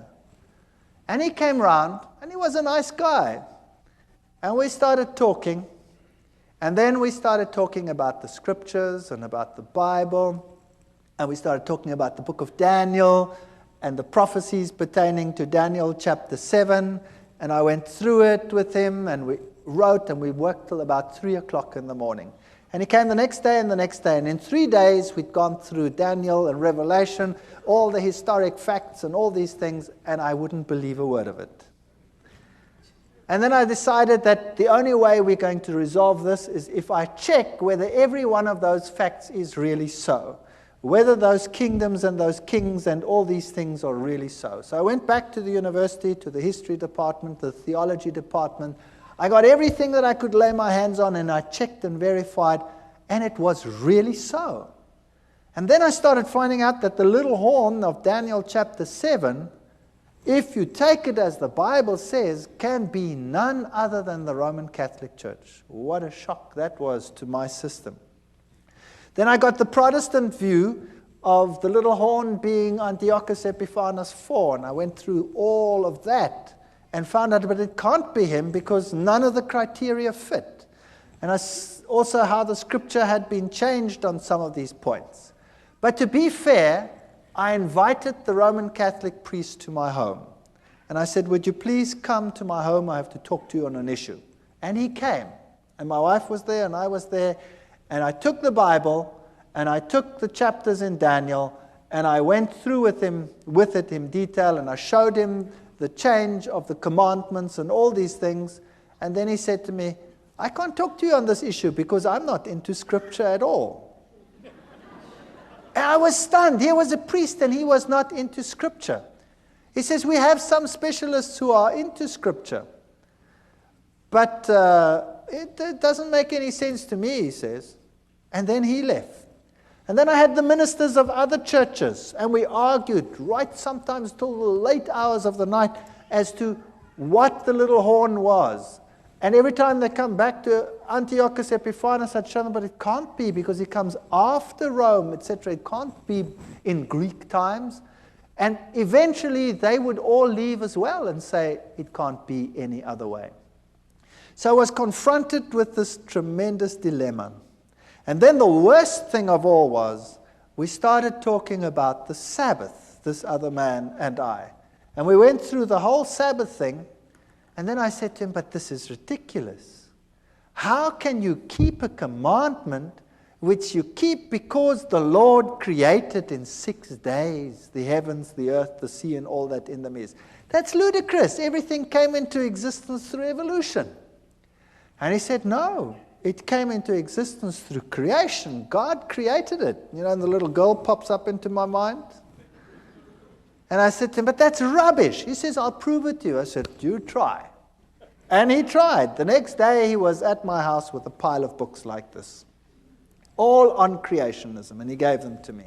And he came round, and he was a nice guy. And we started talking. And then we started talking about the scriptures and about the Bible. And we started talking about the book of Daniel and the prophecies pertaining to Daniel chapter 7, and I went through it with him, and we wrote, and we worked till about 3 o'clock in the morning. And he came the next day and the next day, and in 3 days we'd gone through Daniel and Revelation, all the historic facts and all these things, and I wouldn't believe a word of it. And then I decided that the only way we're going to resolve this is if I check whether every one of those facts is really so. Whether those kingdoms and those kings and all these things are really so. So I went back to the university, to the history department, the theology department. I got everything that I could lay my hands on, and I checked and verified, and it was really so. And then I started finding out that the little horn of Daniel chapter 7, if you take it as the Bible says, can be none other than the Roman Catholic Church. What a shock that was to my system. Then I got the Protestant view of the little horn being Antiochus Epiphanes IV, and I went through all of that and found out, but it can't be him because none of the criteria fit. And also how the scripture had been changed on some of these points. But to be fair, I invited the Roman Catholic priest to my home. And I said, would you please come to my home? I have to talk to you on an issue. And he came. And my wife was there, and I was there. And I took the Bible, and I took the chapters in Daniel, and I went through with it in detail, and I showed him the change of the commandments and all these things. And then he said to me, I can't talk to you on this issue because I'm not into scripture at all. And I was stunned. Here was a priest, and he was not into scripture. He says, we have some specialists who are into scripture. But it doesn't make any sense to me, he says. And then he left. And then I had the ministers of other churches, and we argued right sometimes till the late hours of the night as to what the little horn was. And every time they come back to Antiochus Epiphanes, I'd show them, but it can't be because he comes after Rome, etc. It can't be in Greek times. And eventually they would all leave as well and say it can't be any other way. So I was confronted with this tremendous dilemma. And then the worst thing of all was we started talking about the Sabbath, this other man and I. And we went through the whole Sabbath thing. And then I said to him, but this is ridiculous. How can you keep a commandment which you keep because the Lord created in 6 days the heavens, the earth, the sea, and all that in them is? That's ludicrous. Everything came into existence through evolution. And he said, no, it came into existence through creation. God created it. You know, and the little girl pops up into my mind. And I said to him, but that's rubbish. He says, I'll prove it to you. I said, you try. And he tried. The next day he was at my house with a pile of books like this, all on creationism, and he gave them to me.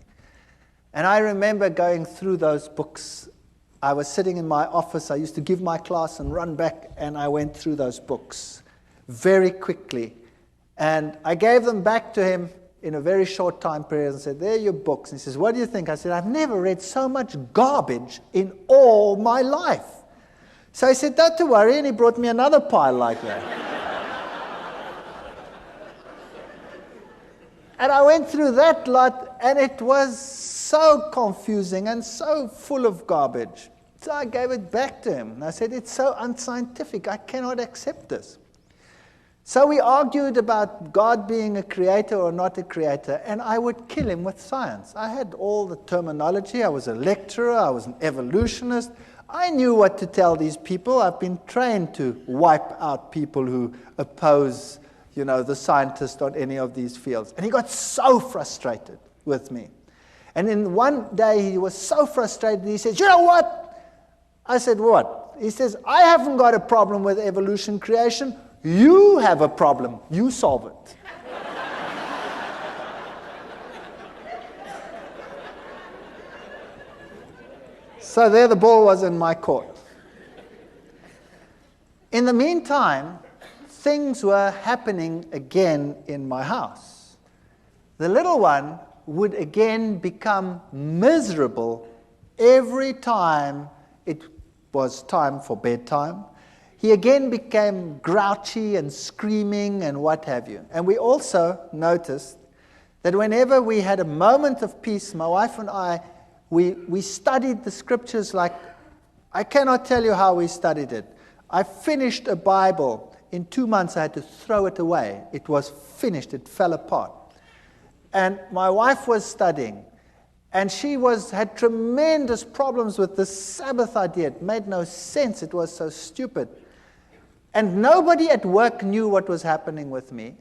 And I remember going through those books. I was sitting in my office. I used to give my class and run back, and I went through those books very quickly. And I gave them back to him in a very short time period and said, there are your books. And he says, what do you think? I said, I've never read so much garbage in all my life. So he said, don't worry, and he brought me another pile like that. And I went through that lot, and it was so confusing and so full of garbage. So I gave it back to him. And I said, it's so unscientific, I cannot accept this. So we argued about God being a creator or not a creator, and I would kill him with science. I had all the terminology. I was a lecturer. I was an evolutionist. I knew what to tell these people. I've been trained to wipe out people who oppose, the scientist on any of these fields. And he got so frustrated with me. And then one day he was so frustrated, he says, you know what? I said, what? He says, I haven't got a problem with evolution creation. You have a problem. You solve it. So there the ball was in my court. In the meantime, things were happening again in my house. The little one would again become miserable every time it was time for bedtime. He again became grouchy and screaming and what have you. And we also noticed that whenever we had a moment of peace, my wife and I, we studied the scriptures like, I cannot tell you how we studied it. I finished a Bible. In 2 months, I had to throw it away. It was finished. It fell apart. And my wife was studying. And she had tremendous problems with the Sabbath idea. It made no sense. It was so stupid. And nobody at work knew what was happening with me.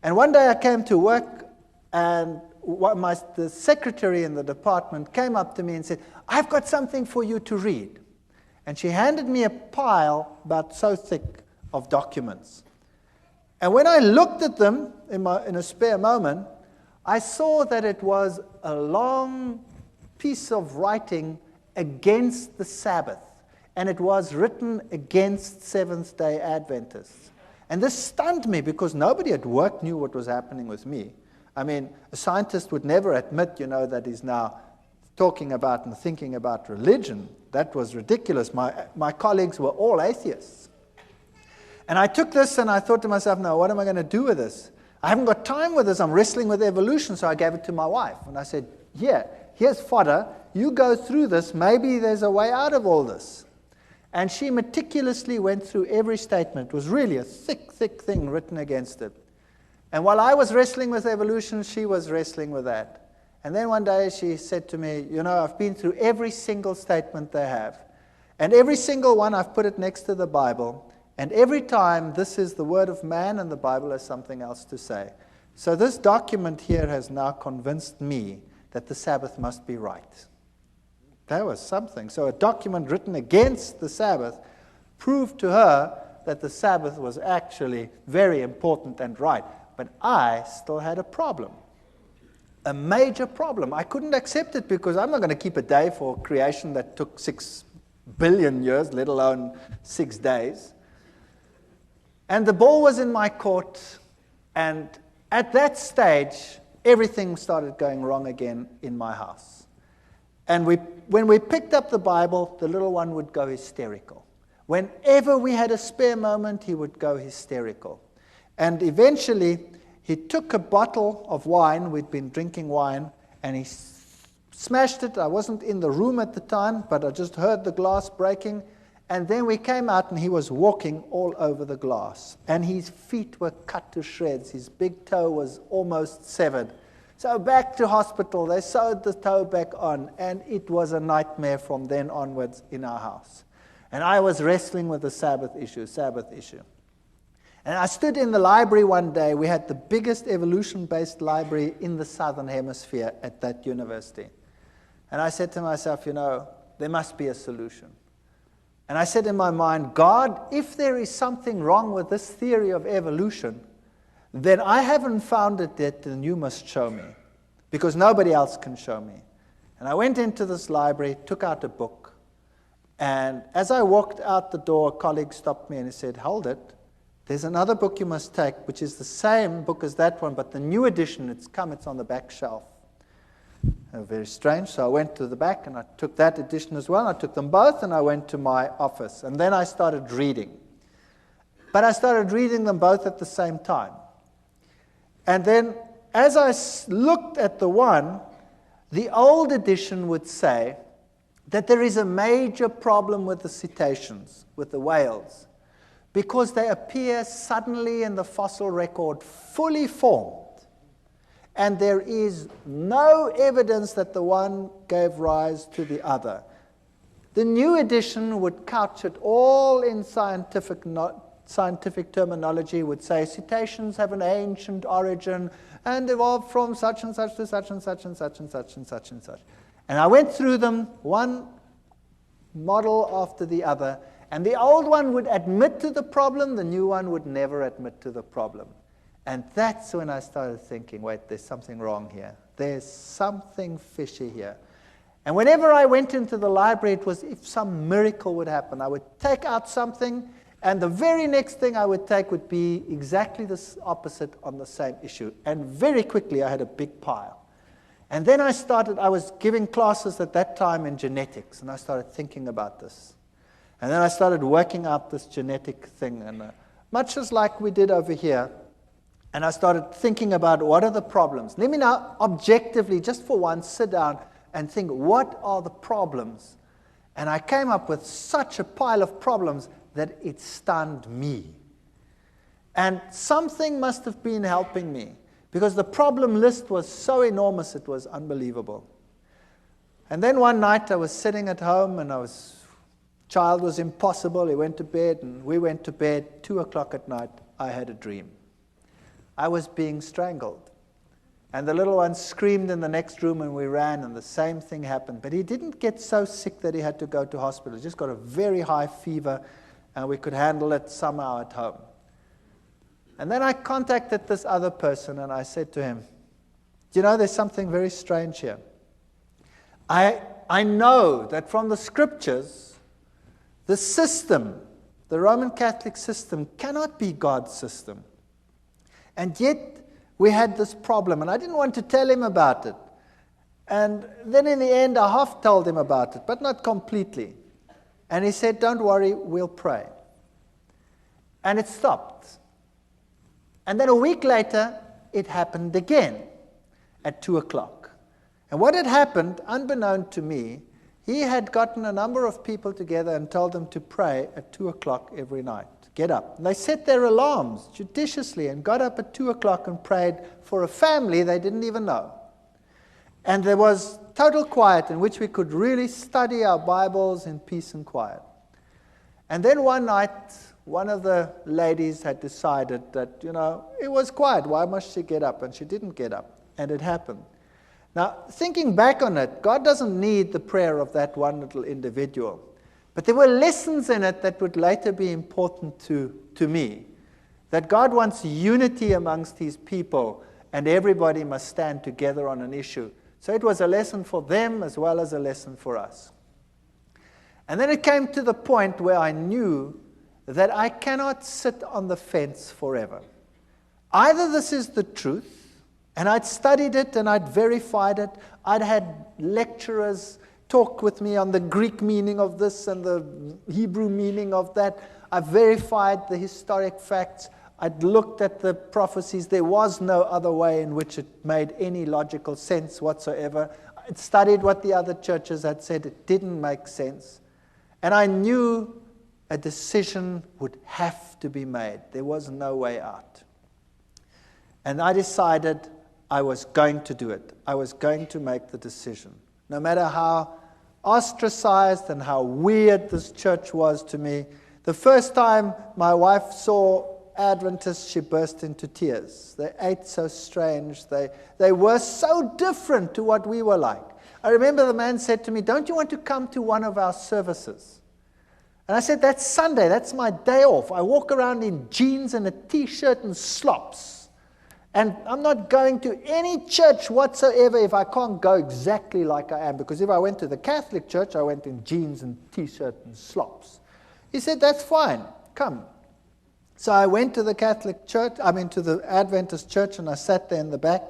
And one day I came to work, and the secretary in the department came up to me and said, I've got something for you to read. And she handed me a pile about so thick of documents. And when I looked at them in a spare moment, I saw that it was a long piece of writing against the Sabbath. And it was written against Seventh-day Adventists. And this stunned me because nobody at work knew what was happening with me. I mean, a scientist would never admit, that he's now talking about and thinking about religion. That was ridiculous. My colleagues were all atheists. And I took this and I thought to myself, now, what am I going to do with this? I haven't got time with this. I'm wrestling with evolution. So I gave it to my wife. And I said, here's fodder. You go through this. Maybe there's a way out of all this. And she meticulously went through every statement. It was really a thick, thick thing written against it. And while I was wrestling with evolution, she was wrestling with that. And then one day she said to me, I've been through every single statement they have. And every single one, I've put it next to the Bible. And every time, this is the word of man and the Bible has something else to say. So this document here has now convinced me that the Sabbath must be right. That was something. So a document written against the Sabbath proved to her that the Sabbath was actually very important and right. But I still had a problem. A major problem. I couldn't accept it because I'm not going to keep a day for creation that took 6 billion years, let alone 6 days. And the ball was in my court, and at that stage, everything started going wrong again in my house. And when we picked up the Bible, the little one would go hysterical. Whenever we had a spare moment, he would go hysterical. And eventually, he took a bottle of wine, we'd been drinking wine, and he smashed it. I wasn't in the room at the time, but I just heard the glass breaking. And then we came out, and he was walking all over the glass. And his feet were cut to shreds. His big toe was almost severed. So back to hospital. They sewed the toe back on, and it was a nightmare from then onwards in our house. And I was wrestling with the Sabbath issue. And I stood in the library one day. We had the biggest evolution-based library in the Southern Hemisphere at that university. And I said to myself, there must be a solution. And I said in my mind, God, if there is something wrong with this theory of evolution, then I haven't found it yet, and you must show me, because nobody else can show me. And I went into this library, took out a book, and as I walked out the door, a colleague stopped me and he said, hold it. There's another book you must take, which is the same book as that one, but the new edition, it's on the back shelf. Very strange. So I went to the back and I took that edition as well. I took them both and I went to my office. And then I started reading. But I started reading them both at the same time. And then as I looked at the one, the old edition would say that there is a major problem with the cetaceans, with the whales, because they appear suddenly in the fossil record fully formed. And there is no evidence that the one gave rise to the other. The new edition would couch it all in scientific terminology, would say cetaceans have an ancient origin and evolved from such and such to such and such and such and such and such and such. And I went through them, one model after the other, and the old one would admit to the problem, the new one would never admit to the problem. And that's when I started thinking, wait, there's something wrong here. There's something fishy here. And whenever I went into the library, it was if some miracle would happen. I would take out something, and the very next thing I would take would be exactly the opposite on the same issue. And very quickly, I had a big pile. And then I was giving classes at that time in genetics, and I started thinking about this. And then I started working out this genetic thing, and much as like we did over here. And I started thinking about what are the problems. Let me now objectively, just for once, sit down and think, what are the problems? And I came up with such a pile of problems that it stunned me. And something must have been helping me, because the problem list was so enormous, it was unbelievable. And then one night I was sitting at home, and child was impossible. He went to bed, and we went to bed. 2:00 at night, I had a dream. I was being strangled. And the little one screamed in the next room, and we ran, and the same thing happened. But he didn't get so sick that he had to go to hospital. He just got a very high fever, and we could handle it somehow at home. And then I contacted this other person, and I said to him, there's something very strange here. I know that from the scriptures, the system, the Roman Catholic system, cannot be God's system. And yet, we had this problem, and I didn't want to tell him about it. And then in the end, I half told him about it, but not completely. And he said, don't worry, we'll pray. And it stopped. And then a week later, it happened again at 2:00. And what had happened, unbeknown to me, he had gotten a number of people together and told them to pray at 2:00 every night. Get up. And they set their alarms judiciously and got up at 2:00 and prayed for a family they didn't even know. And there was total quiet in which we could really study our Bibles in peace and quiet. And then one night, one of the ladies had decided that, it was quiet. Why must she get up? And she didn't get up. And it happened. Now, thinking back on it, God doesn't need the prayer of that one little individual. But there were lessons in it that would later be important to me. That God wants unity amongst his people, and everybody must stand together on an issue. So it was a lesson for them as well as a lesson for us. And then it came to the point where I knew that I cannot sit on the fence forever. Either this is the truth, and I'd studied it and I'd verified it. I'd had lecturers talk with me on the Greek meaning of this and the Hebrew meaning of that. I verified the historic facts. I'd looked at the prophecies. There was no other way in which it made any logical sense whatsoever. I'd studied what the other churches had said. It didn't make sense. And I knew a decision would have to be made. There was no way out. And I decided I was going to do it. I was going to make the decision. No matter how ostracized and how weird this church was to me, the first time my wife saw Adventists, she burst into tears. They ate so strange. They were so different to what we were like. I remember the man said to me, "Don't you want to come to one of our services?" And I said, "That's Sunday. That's my day off. I walk around in jeans and a T-shirt and slops. And I'm not going to any church whatsoever if I can't go exactly like I am. Because if I went to the Catholic church, I went in jeans and T-shirt and slops." He said, "That's fine. Come." So I went to the Catholic church, to the Adventist church, and I sat there in the back,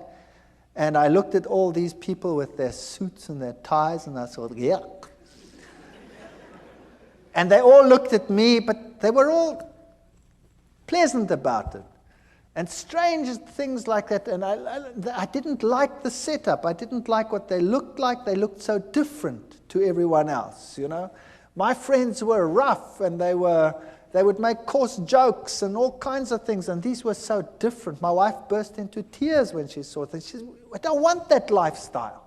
and I looked at all these people with their suits and their ties, and I thought, yuck. And they all looked at me, but they were all pleasant about it. And strange things like that, and I didn't like the setup. I didn't like what they looked like. They looked so different to everyone else, you know. My friends were rough, and they would make coarse jokes and all kinds of things, and these were so different. My wife burst into tears when she saw things. She said, "I don't want that lifestyle.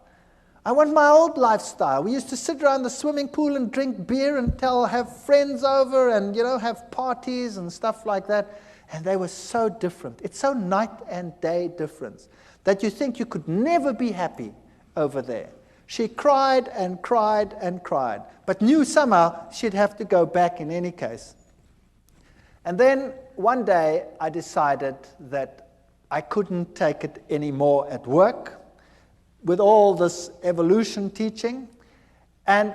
I want my old lifestyle. We used to sit around the swimming pool and drink beer and have friends over and, have parties and stuff like that." And they were so different. It's so night and day difference that you think you could never be happy over there. She cried and cried and cried, but knew somehow she'd have to go back in any case. And then one day I decided that I couldn't take it anymore at work with all this evolution teaching. And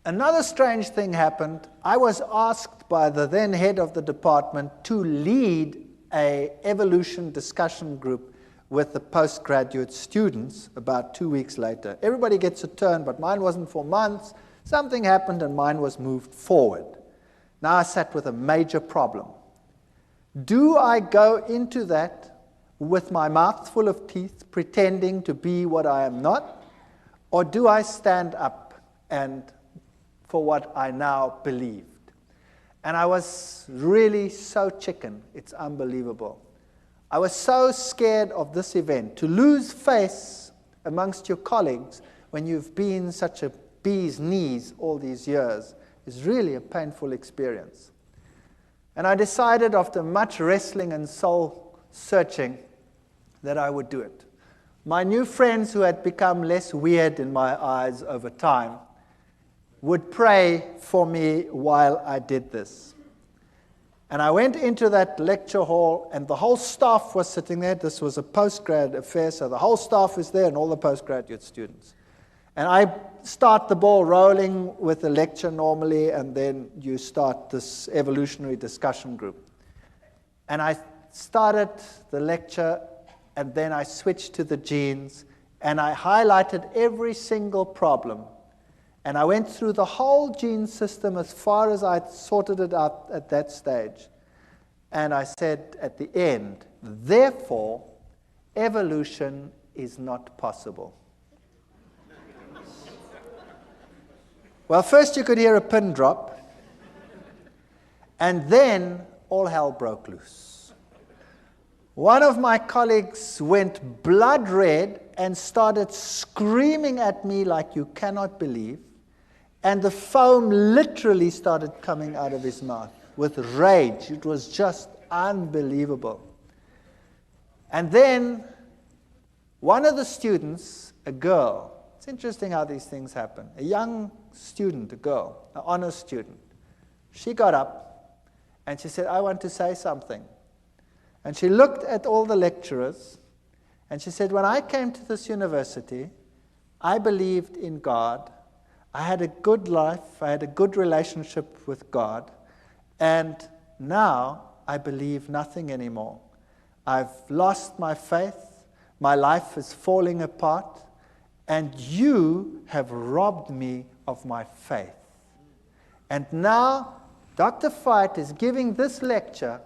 another strange thing happened. I was asked by the then head of the department to lead an evolution discussion group with the postgraduate students about 2 weeks later. Everybody gets a turn, but mine wasn't for months. Something happened and mine was moved forward. Now I sat with a major problem. Do I go into that with my mouth full of teeth, pretending to be what I am not? Or do I stand up and for what I now believed? And I was really so chicken, it's unbelievable. I was so scared of this event. To lose face amongst your colleagues when you've been such a bee's knees all these years is really a painful experience. And I decided after much wrestling and soul searching that I would do it. My new friends, who had become less weird in my eyes over time, would pray for me while I did this. And I went into that lecture hall, and the whole staff was sitting there. This was a postgrad affair, so the whole staff is there and all the postgraduate students. And I start the ball rolling with the lecture normally, and then you start this evolutionary discussion group. And I started the lecture, and then I switched to the genes, and I highlighted every single problem. And I went through the whole gene system as far as I'd sorted it out at that stage. And I said at the end, therefore, evolution is not possible. Well, first you could hear a pin drop, and then all hell broke loose. One of my colleagues went blood red and started screaming at me like you cannot believe, and the foam literally started coming out of his mouth with rage. It was just unbelievable. And then one of the students, a girl, it's interesting how these things happen, a young student, a girl, an honors student, she got up and she said, "I want to say something." And she looked at all the lecturers and she said, "When I came to this university, I believed in God. I had a good life. I had a good relationship with God. And now I believe nothing anymore. I've lost my faith. My life is falling apart. And you have robbed me of my faith. And now Dr. Veith is giving this lecture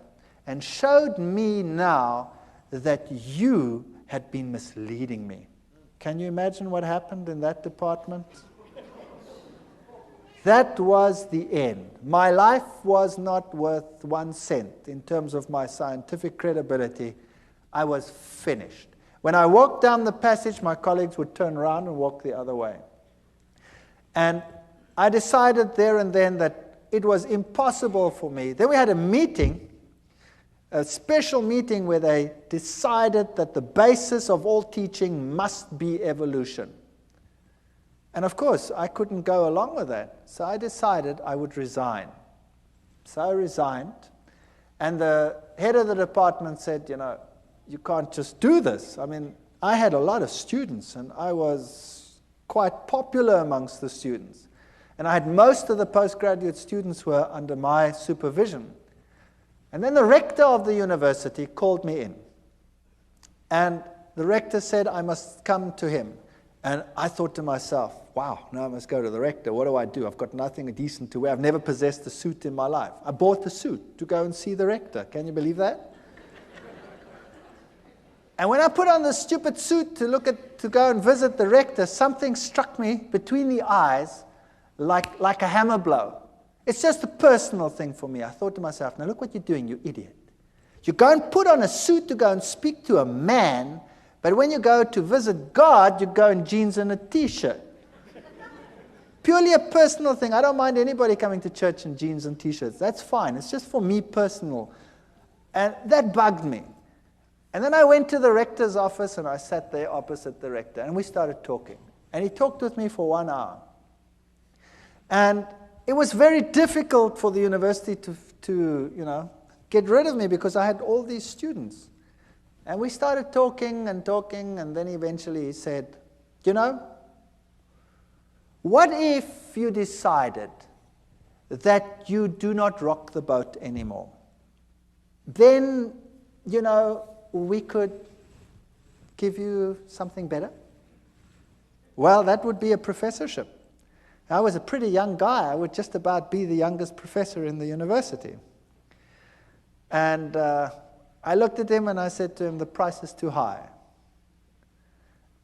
and showed me now that you had been misleading me. Can you imagine what happened in that department? That was the end. My life was not worth 1 cent in terms of my scientific credibility. I was finished. When I walked down the passage, my colleagues would turn around and walk the other way. And I decided there and then that it was impossible for me. Then we had a meeting, a special meeting where they decided that the basis of all teaching must be evolution. And of course, I couldn't go along with that. So I decided I would resign. So I resigned. And the head of the department said, you can't just do this. I mean, I had a lot of students, and I was quite popular amongst the students. And I had most of the postgraduate students were under my supervision. And then the rector of the university called me in. And the rector said I must come to him. And I thought to myself, wow, now I must go to the rector. What do? I've got nothing decent to wear. I've never possessed a suit in my life. I bought the suit to go and see the rector. Can you believe that? And when I put on the stupid suit to go and visit the rector, something struck me between the eyes like a hammer blow. It's just a personal thing for me. I thought to myself, now look what you're doing, you idiot. You go and put on a suit to go and speak to a man, but when you go to visit God, you go in jeans and a T-shirt. Purely a personal thing. I don't mind anybody coming to church in jeans and T-shirts. That's fine. It's just for me personal. And that bugged me. And then I went to the rector's office, and I sat there opposite the rector, and we started talking. And he talked with me for 1 hour. And it was very difficult for the university to get rid of me because I had all these students. And we started talking, and then eventually he said, what if you decided that you do not rock the boat anymore? Then, we could give you something better. Well, that would be a professorship. I was a pretty young guy. I would just about be the youngest professor in the university. And I looked at him and I said to him, the price is too high.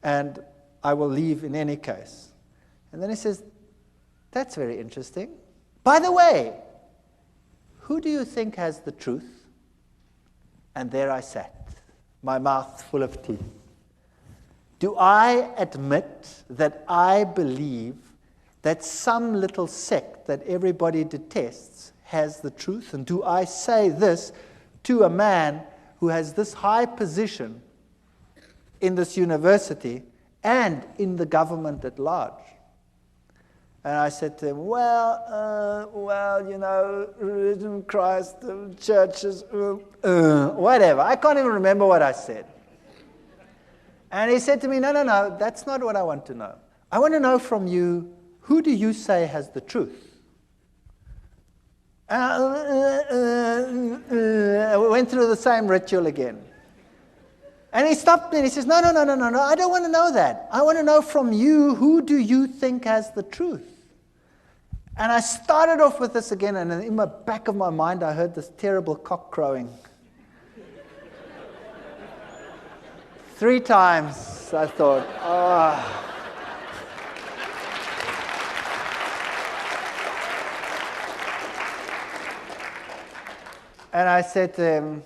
And I will leave in any case. And then he says, that's very interesting. By the way, who do you think has the truth? And there I sat, my mouth full of teeth. Do I admit that I believe that some little sect that everybody detests has the truth? And do I say this to a man who has this high position in this university and in the government at large? And I said to him, religion, Christ, churches, whatever. I can't even remember what I said. And he said to me, no, that's not what I want to know. I want to know from you, who do you say has the truth? We went through the same ritual again. And he stopped me and he says, no, I don't want to know that. I want to know from you, who do you think has the truth? And I started off with this again, and in the back of my mind, I heard this terrible cock crowing. 3 times, I thought, And I said to him,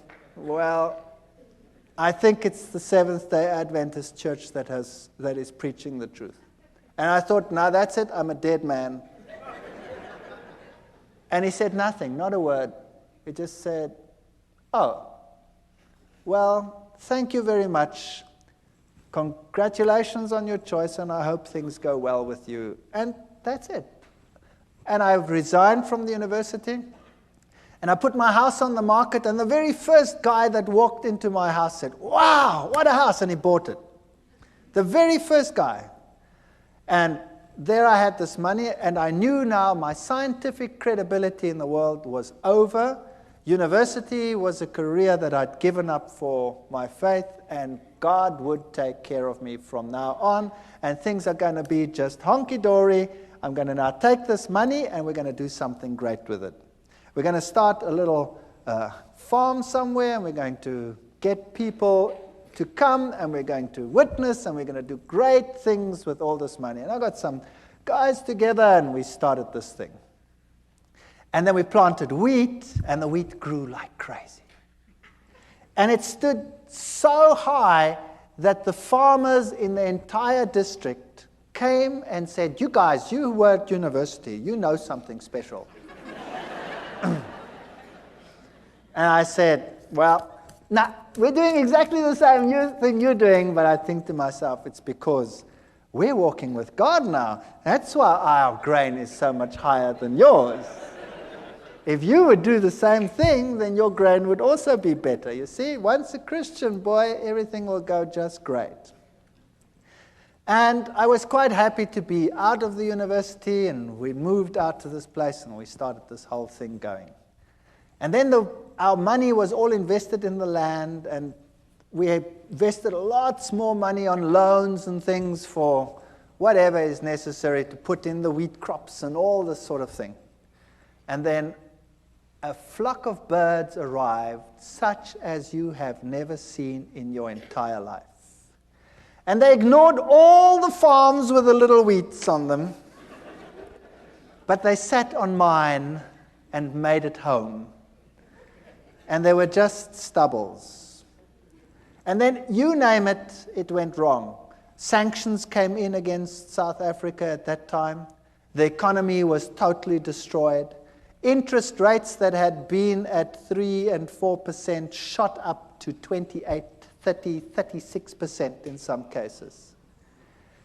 I think it's the Seventh-day Adventist church that is preaching the truth. And I thought, no, that's it, I'm a dead man. And he said nothing, not a word. He just said, thank you very much. Congratulations on your choice, and I hope things go well with you. And that's it. And I've resigned from the university. And I put my house on the market, and the very first guy that walked into my house said, wow, what a house, and he bought it. The very first guy. And there I had this money, and I knew now my scientific credibility in the world was over. University was a career that I'd given up for my faith, and God would take care of me from now on, and things are going to be just honky-dory. I'm going to now take this money, and we're going to do something great with it. We're going to start a little farm somewhere, and we're going to get people to come, and we're going to witness, and we're going to do great things with all this money. And I got some guys together, and we started this thing. And then we planted wheat, and the wheat grew like crazy. And it stood so high that the farmers in the entire district came and said, "You guys, you were at university, you know something special." And I said, "Well, nah, we're doing exactly the same thing you're doing," but I think to myself, it's because we're walking with God now. That's why our grain is so much higher than yours. If you would do the same thing, then your grain would also be better. You see, once a Christian boy, everything will go just great. And I was quite happy to be out of the university, and we moved out to this place, and we started this whole thing going. And then our money was all invested in the land, and we invested lots more money on loans and things for whatever is necessary to put in the wheat crops and all this sort of thing. And then a flock of birds arrived, such as you have never seen in your entire life. And they ignored all the farms with the little wheats on them, but they sat on mine and made it home. And they were just stubbles. And then, you name it, it went wrong. Sanctions came in against South Africa at that time. The economy was totally destroyed. Interest rates that had been at 3 and 4% shot up to 28, 30, 36% in some cases.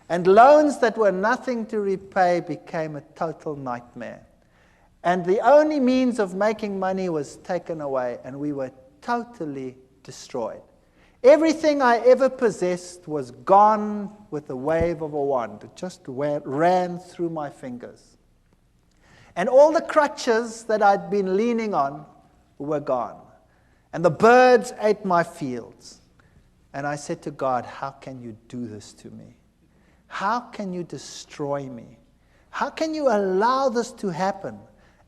And loans that were nothing to repay became a total nightmare. And the only means of making money was taken away, and we were totally destroyed. Everything I ever possessed was gone with a wave of a wand. It just ran through my fingers. And all the crutches that I'd been leaning on were gone. And the birds ate my fields. And I said to God, "How can you do this to me? How can you destroy me? How can you allow this to happen?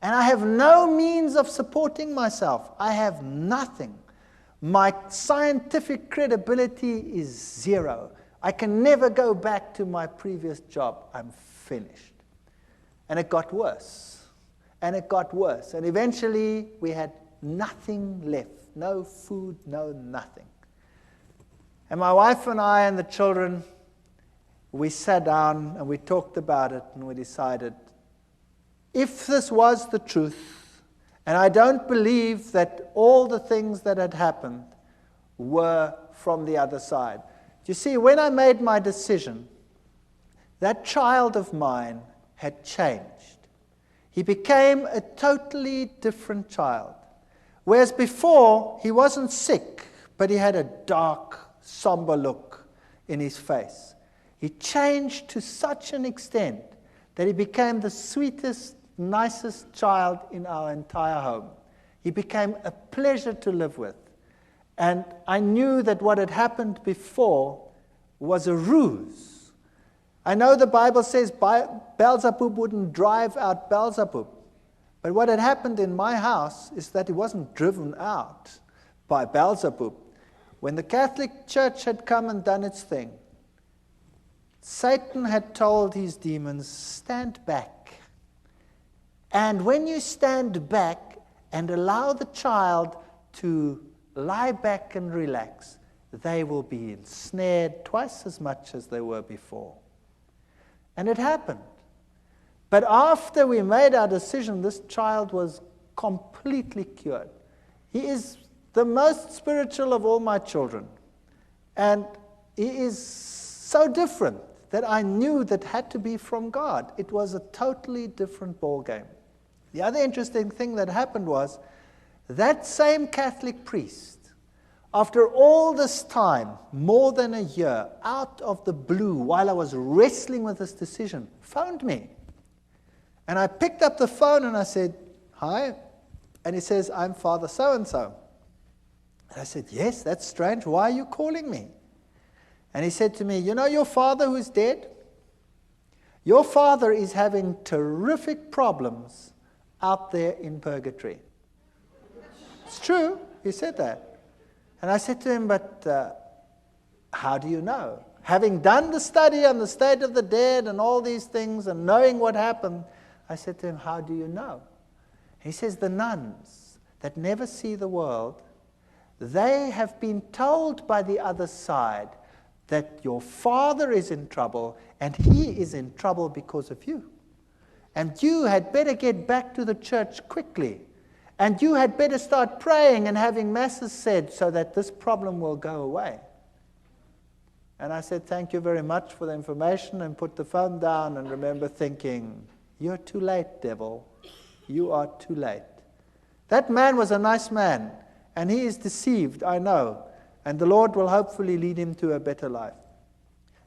And I have no means of supporting myself. I have nothing. My scientific credibility is zero. I can never go back to my previous job. I'm finished." And it got worse. And it got worse. And eventually, we had nothing left. No food, no nothing. And my wife and I and the children, we sat down and we talked about it, and we decided, if this was the truth, and I don't believe that all the things that had happened were from the other side. You see, when I made my decision, that child of mine had changed. He became a totally different child. Whereas before, he wasn't sick, but he had a dark, somber look in his face. He changed to such an extent that he became the sweetest, nicest child in our entire home. He became a pleasure to live with. And I knew that what had happened before was a ruse. I know the Bible says Beelzebub wouldn't drive out Beelzebub. But what had happened in my house is that he wasn't driven out by Beelzebub. When the Catholic Church had come and done its thing, Satan had told his demons, "Stand back." And when you stand back and allow the child to lie back and relax, they will be ensnared twice as much as they were before. And it happened. But after we made our decision, this child was completely cured. He is the most spiritual of all my children. And he is so different that I knew that had to be from God. It was a totally different ballgame. The other interesting thing that happened was that same Catholic priest, After all this time, more than a year, out of the blue, while I was wrestling with this decision, phoned me. And I picked up the phone and I said, "Hi." And he says, "I'm Father so-and-so." And I said, "Yes, that's strange. Why are you calling me?" And he said to me, "You know your father who's dead? Your father is having terrific problems out there in purgatory." It's true. He said that. And I said to him, "But how do you know?" Having done the study on the state of the dead and all these things and knowing what happened, I said to him, "How do you know?" He says, "The nuns that never see the world, they have been told by the other side that your father is in trouble and he is in trouble because of you. And you had better get back to the church quickly. And you had better start praying and having masses said so that this problem will go away." And I said, "Thank you very much for the information," and put the phone down and remember thinking, "You're too late, devil. You are too late." That man was a nice man, and he is deceived, I know. And the Lord will hopefully lead him to a better life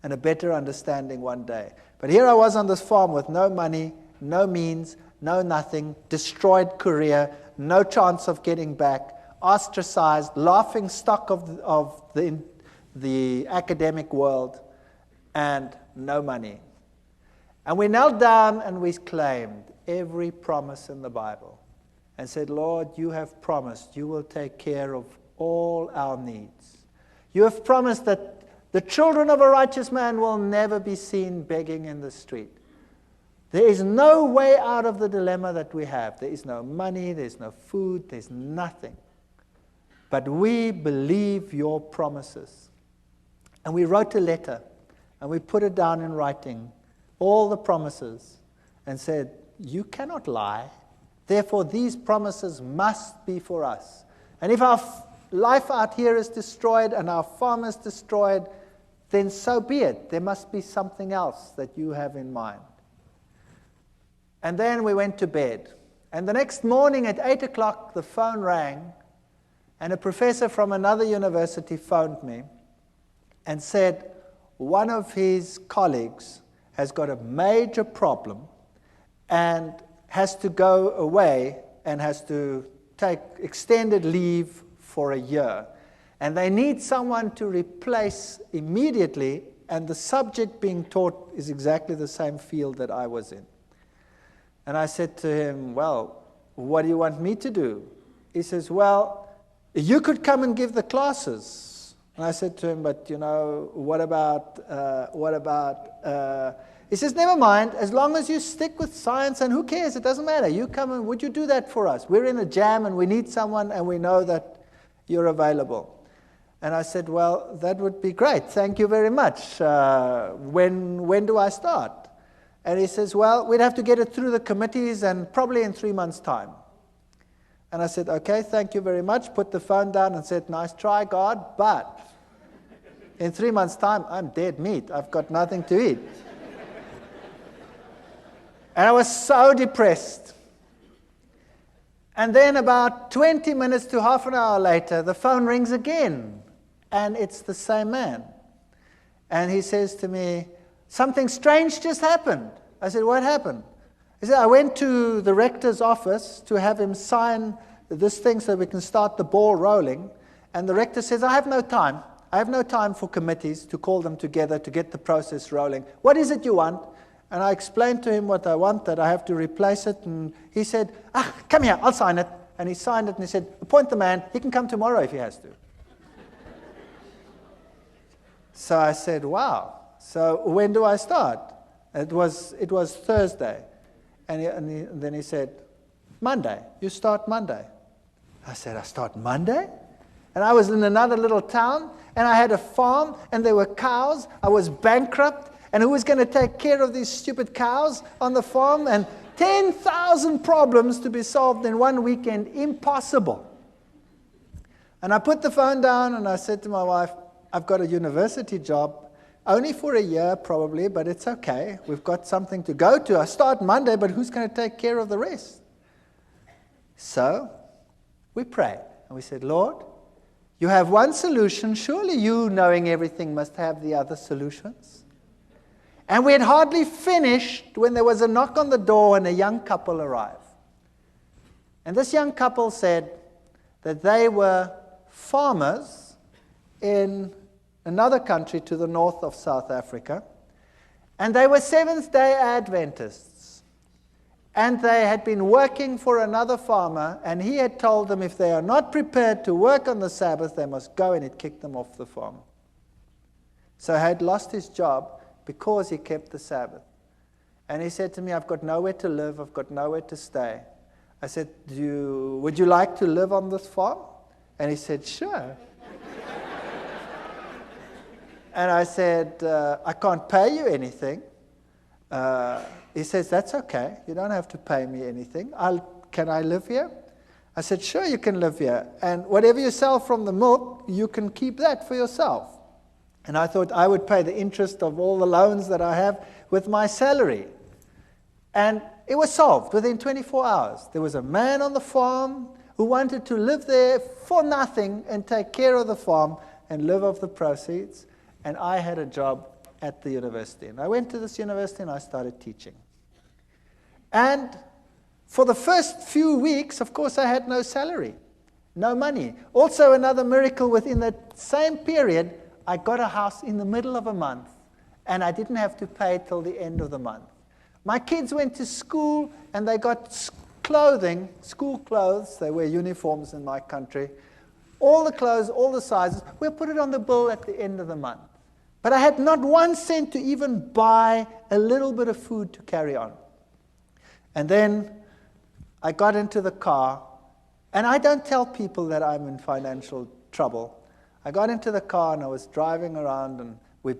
and a better understanding one day. But here I was on this farm with no money, no means, no nothing, destroyed career, no chance of getting back, ostracized, laughing stock of the academic world, and no money. And we knelt down and we claimed every promise in the Bible and said, "Lord, you have promised you will take care of all our needs. You have promised that the children of a righteous man will never be seen begging in the street. There is no way out of the dilemma that we have. There is no money, there's no food, there's nothing. But we believe your promises." And we wrote a letter, and we put it down in writing, all the promises, and said, "You cannot lie. Therefore, these promises must be for us. And if our life out here is destroyed and our farm is destroyed, then so be it. There must be something else that you have in mind." And then we went to bed. And the next morning at 8 o'clock, the phone rang, and a professor from another university phoned me and said one of his colleagues has got a major problem and has to go away and has to take extended leave for a year. And they need someone to replace immediately, and the subject being taught is exactly the same field that I was in. And I said to him, "Well, what do you want me to do?" He says, "Well, you could come and give the classes." And I said to him, "But, what about, He says, "Never mind, as long as you stick with science, and who cares, it doesn't matter. You come and would you do that for us? We're in a jam and we need someone and we know that you're available." And I said, "Well, that would be great. Thank you very much. When do I start?" And he says, "Well, we'd have to get it through the committees and probably in 3 months' time." And I said, "Okay, thank you very much." Put the phone down and said, "Nice try, God, but in 3 months' time, I'm dead meat. I've got nothing to eat." And I was so depressed. And then about 20 minutes to half an hour later, the phone rings again. And it's the same man. And he says to me, "Something strange just happened." I said, "What happened?" He said, "I went to the rector's office to have him sign this thing so we can start the ball rolling. And the rector says, 'I have no time. I have no time for committees to call them together to get the process rolling. What is it you want?' And I explained to him what I want, that I have to replace it. And he said, 'Come here, I'll sign it.' And he signed it and he said, 'Appoint the man. He can come tomorrow if he has to.'" So I said, "Wow. So when do I start?" It was Thursday. And then he said, "Monday. You start Monday." I said, "I start Monday?" And I was in another little town, and I had a farm, and there were cows. I was bankrupt, and who was going to take care of these stupid cows on the farm? And 10,000 problems to be solved in one weekend. Impossible. And I put the phone down, and I said to my wife, "I've got a university job. Only for a year, probably, but it's okay. We've got something to go to. I start Monday, but who's going to take care of the rest?" So we prayed, and we said, "Lord, You have one solution. Surely you, knowing everything, must have the other solutions. And we had hardly finished when there was a knock on the door and a young couple arrived. And this young couple said that they were farmers in another country to the north of South Africa. And they were Seventh-day Adventists. And they had been working for another farmer, and he had told them if they are not prepared to work on the Sabbath, they must go, and he'd kicked them off the farm. So he had lost his job because he kept the Sabbath. And he said to me, I've got nowhere to live, I've got nowhere to stay. I said, would you like to live on this farm? And he said, sure. And I said, I can't pay you anything. He says, that's okay. You don't have to pay me anything. Can I live here? I said, sure, you can live here. And whatever you sell from the milk, you can keep that for yourself. And I thought I would pay the interest of all the loans that I have with my salary. And it was solved within 24 hours. There was a man on the farm who wanted to live there for nothing and take care of the farm and live off the proceeds. And I had a job at the university. And I went to this university and I started teaching. And for the first few weeks, of course, I had no salary, no money. Also, another miracle within that same period, I got a house in the middle of a month, and I didn't have to pay till the end of the month. My kids went to school, and they got clothing, school clothes. They wear uniforms in my country. All the clothes, all the sizes. We'll put it on the bill at the end of the month. But I had not 1 cent to even buy a little bit of food to carry on. And then I got into the car, and I don't tell people that I'm in financial trouble. I got into the car, and I was driving around, and we'd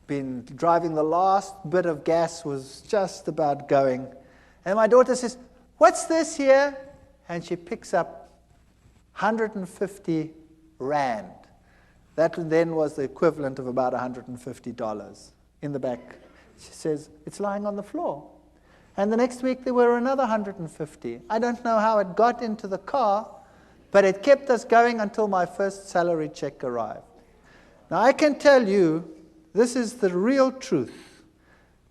been driving. The last bit of gas was just about going. And my daughter says, what's this here? And she picks up 150 rand. That then was the equivalent of about $150 in the back. She says, it's lying on the floor. And the next week there were another 150. I don't know how it got into the car, but it kept us going until my first salary check arrived. Now I can tell you, this is the real truth.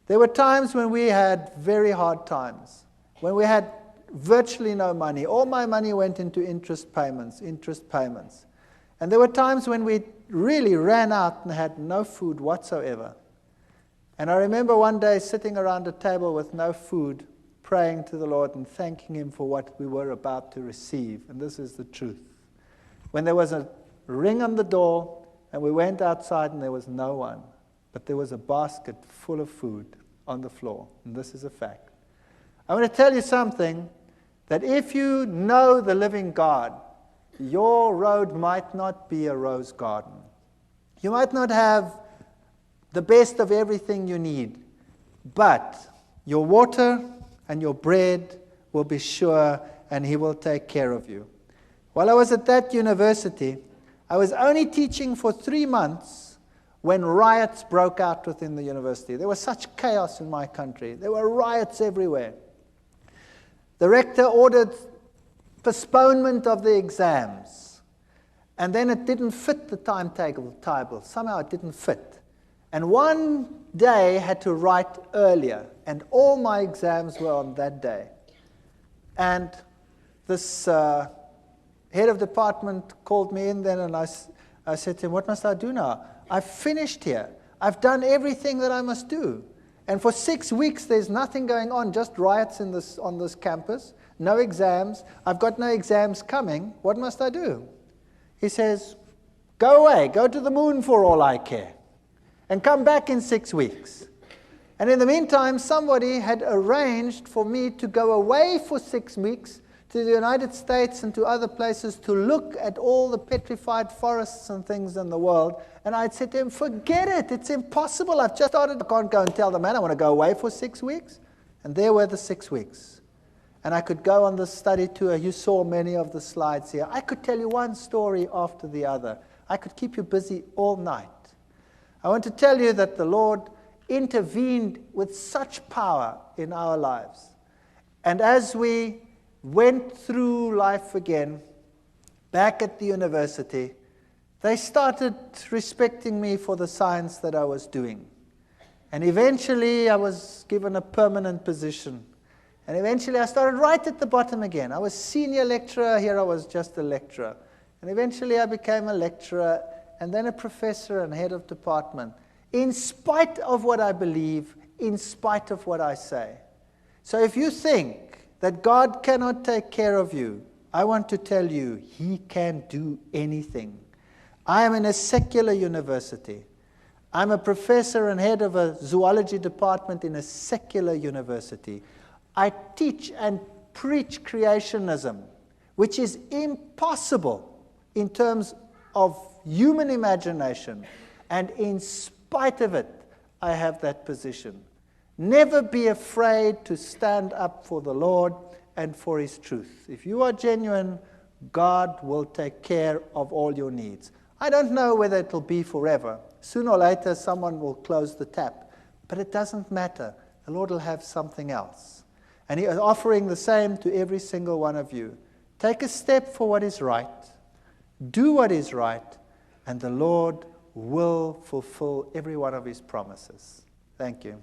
There were times when we had very hard times, when we had virtually no money. All my money went into interest payments. And there were times when we really ran out and had no food whatsoever. And I remember one day sitting around a table with no food, praying to the Lord and thanking Him for what we were about to receive. And this is the truth. When there was a ring on the door, and we went outside and there was no one, but there was a basket full of food on the floor. And this is a fact. I want to tell you something, that if you know the living God, your road might not be a rose garden. You might not have the best of everything you need, but your water and your bread will be sure, and He will take care of you. While I was at that university, I was only teaching for 3 months when riots broke out within the university. There was such chaos in my country. There were riots everywhere. The rector ordered postponement of the exams, and then it didn't fit the timetable. Somehow it didn't fit. And one day I had to write earlier, and all my exams were on that day. And this head of department called me in then, and I said to him, what must I do now? I've finished here. I've done everything that I must do. And for 6 weeks there's nothing going on, just riots on this campus, no exams. I've got no exams coming. What must I do? He says, go away, go to the moon for all I care, and come back in 6 weeks. And in the meantime, somebody had arranged for me to go away for 6 weeks to the United States and to other places to look at all the petrified forests and things in the world. And I'd said to him, forget it, it's impossible. I've just started. I can't go and tell the man I want to go away for 6 weeks. And there were the 6 weeks. And I could go on the study tour. You saw many of the slides here. I could tell you one story after the other. I could keep you busy all night. I want to tell you that the Lord intervened with such power in our lives. And as we went through life again, back at the university, they started respecting me for the science that I was doing. And eventually I was given a permanent position. And eventually I started right at the bottom again. I was senior lecturer, here I was just a lecturer. And eventually I became a lecturer, and then a professor and head of department, in spite of what I believe, in spite of what I say. So if you think that God cannot take care of you, I want to tell you, He can do anything. I am in a secular university. I'm a professor and head of a zoology department in a secular university. I teach and preach creationism, which is impossible in terms of human imagination. And in spite of it, I have that position. Never be afraid to stand up for the Lord and for His truth. If you are genuine, God will take care of all your needs. I don't know whether it will be forever. Sooner or later, someone will close the tap. But it doesn't matter. The Lord will have something else. And He is offering the same to every single one of you. Take a step for what is right. Do what is right. And the Lord will fulfill every one of His promises. Thank you.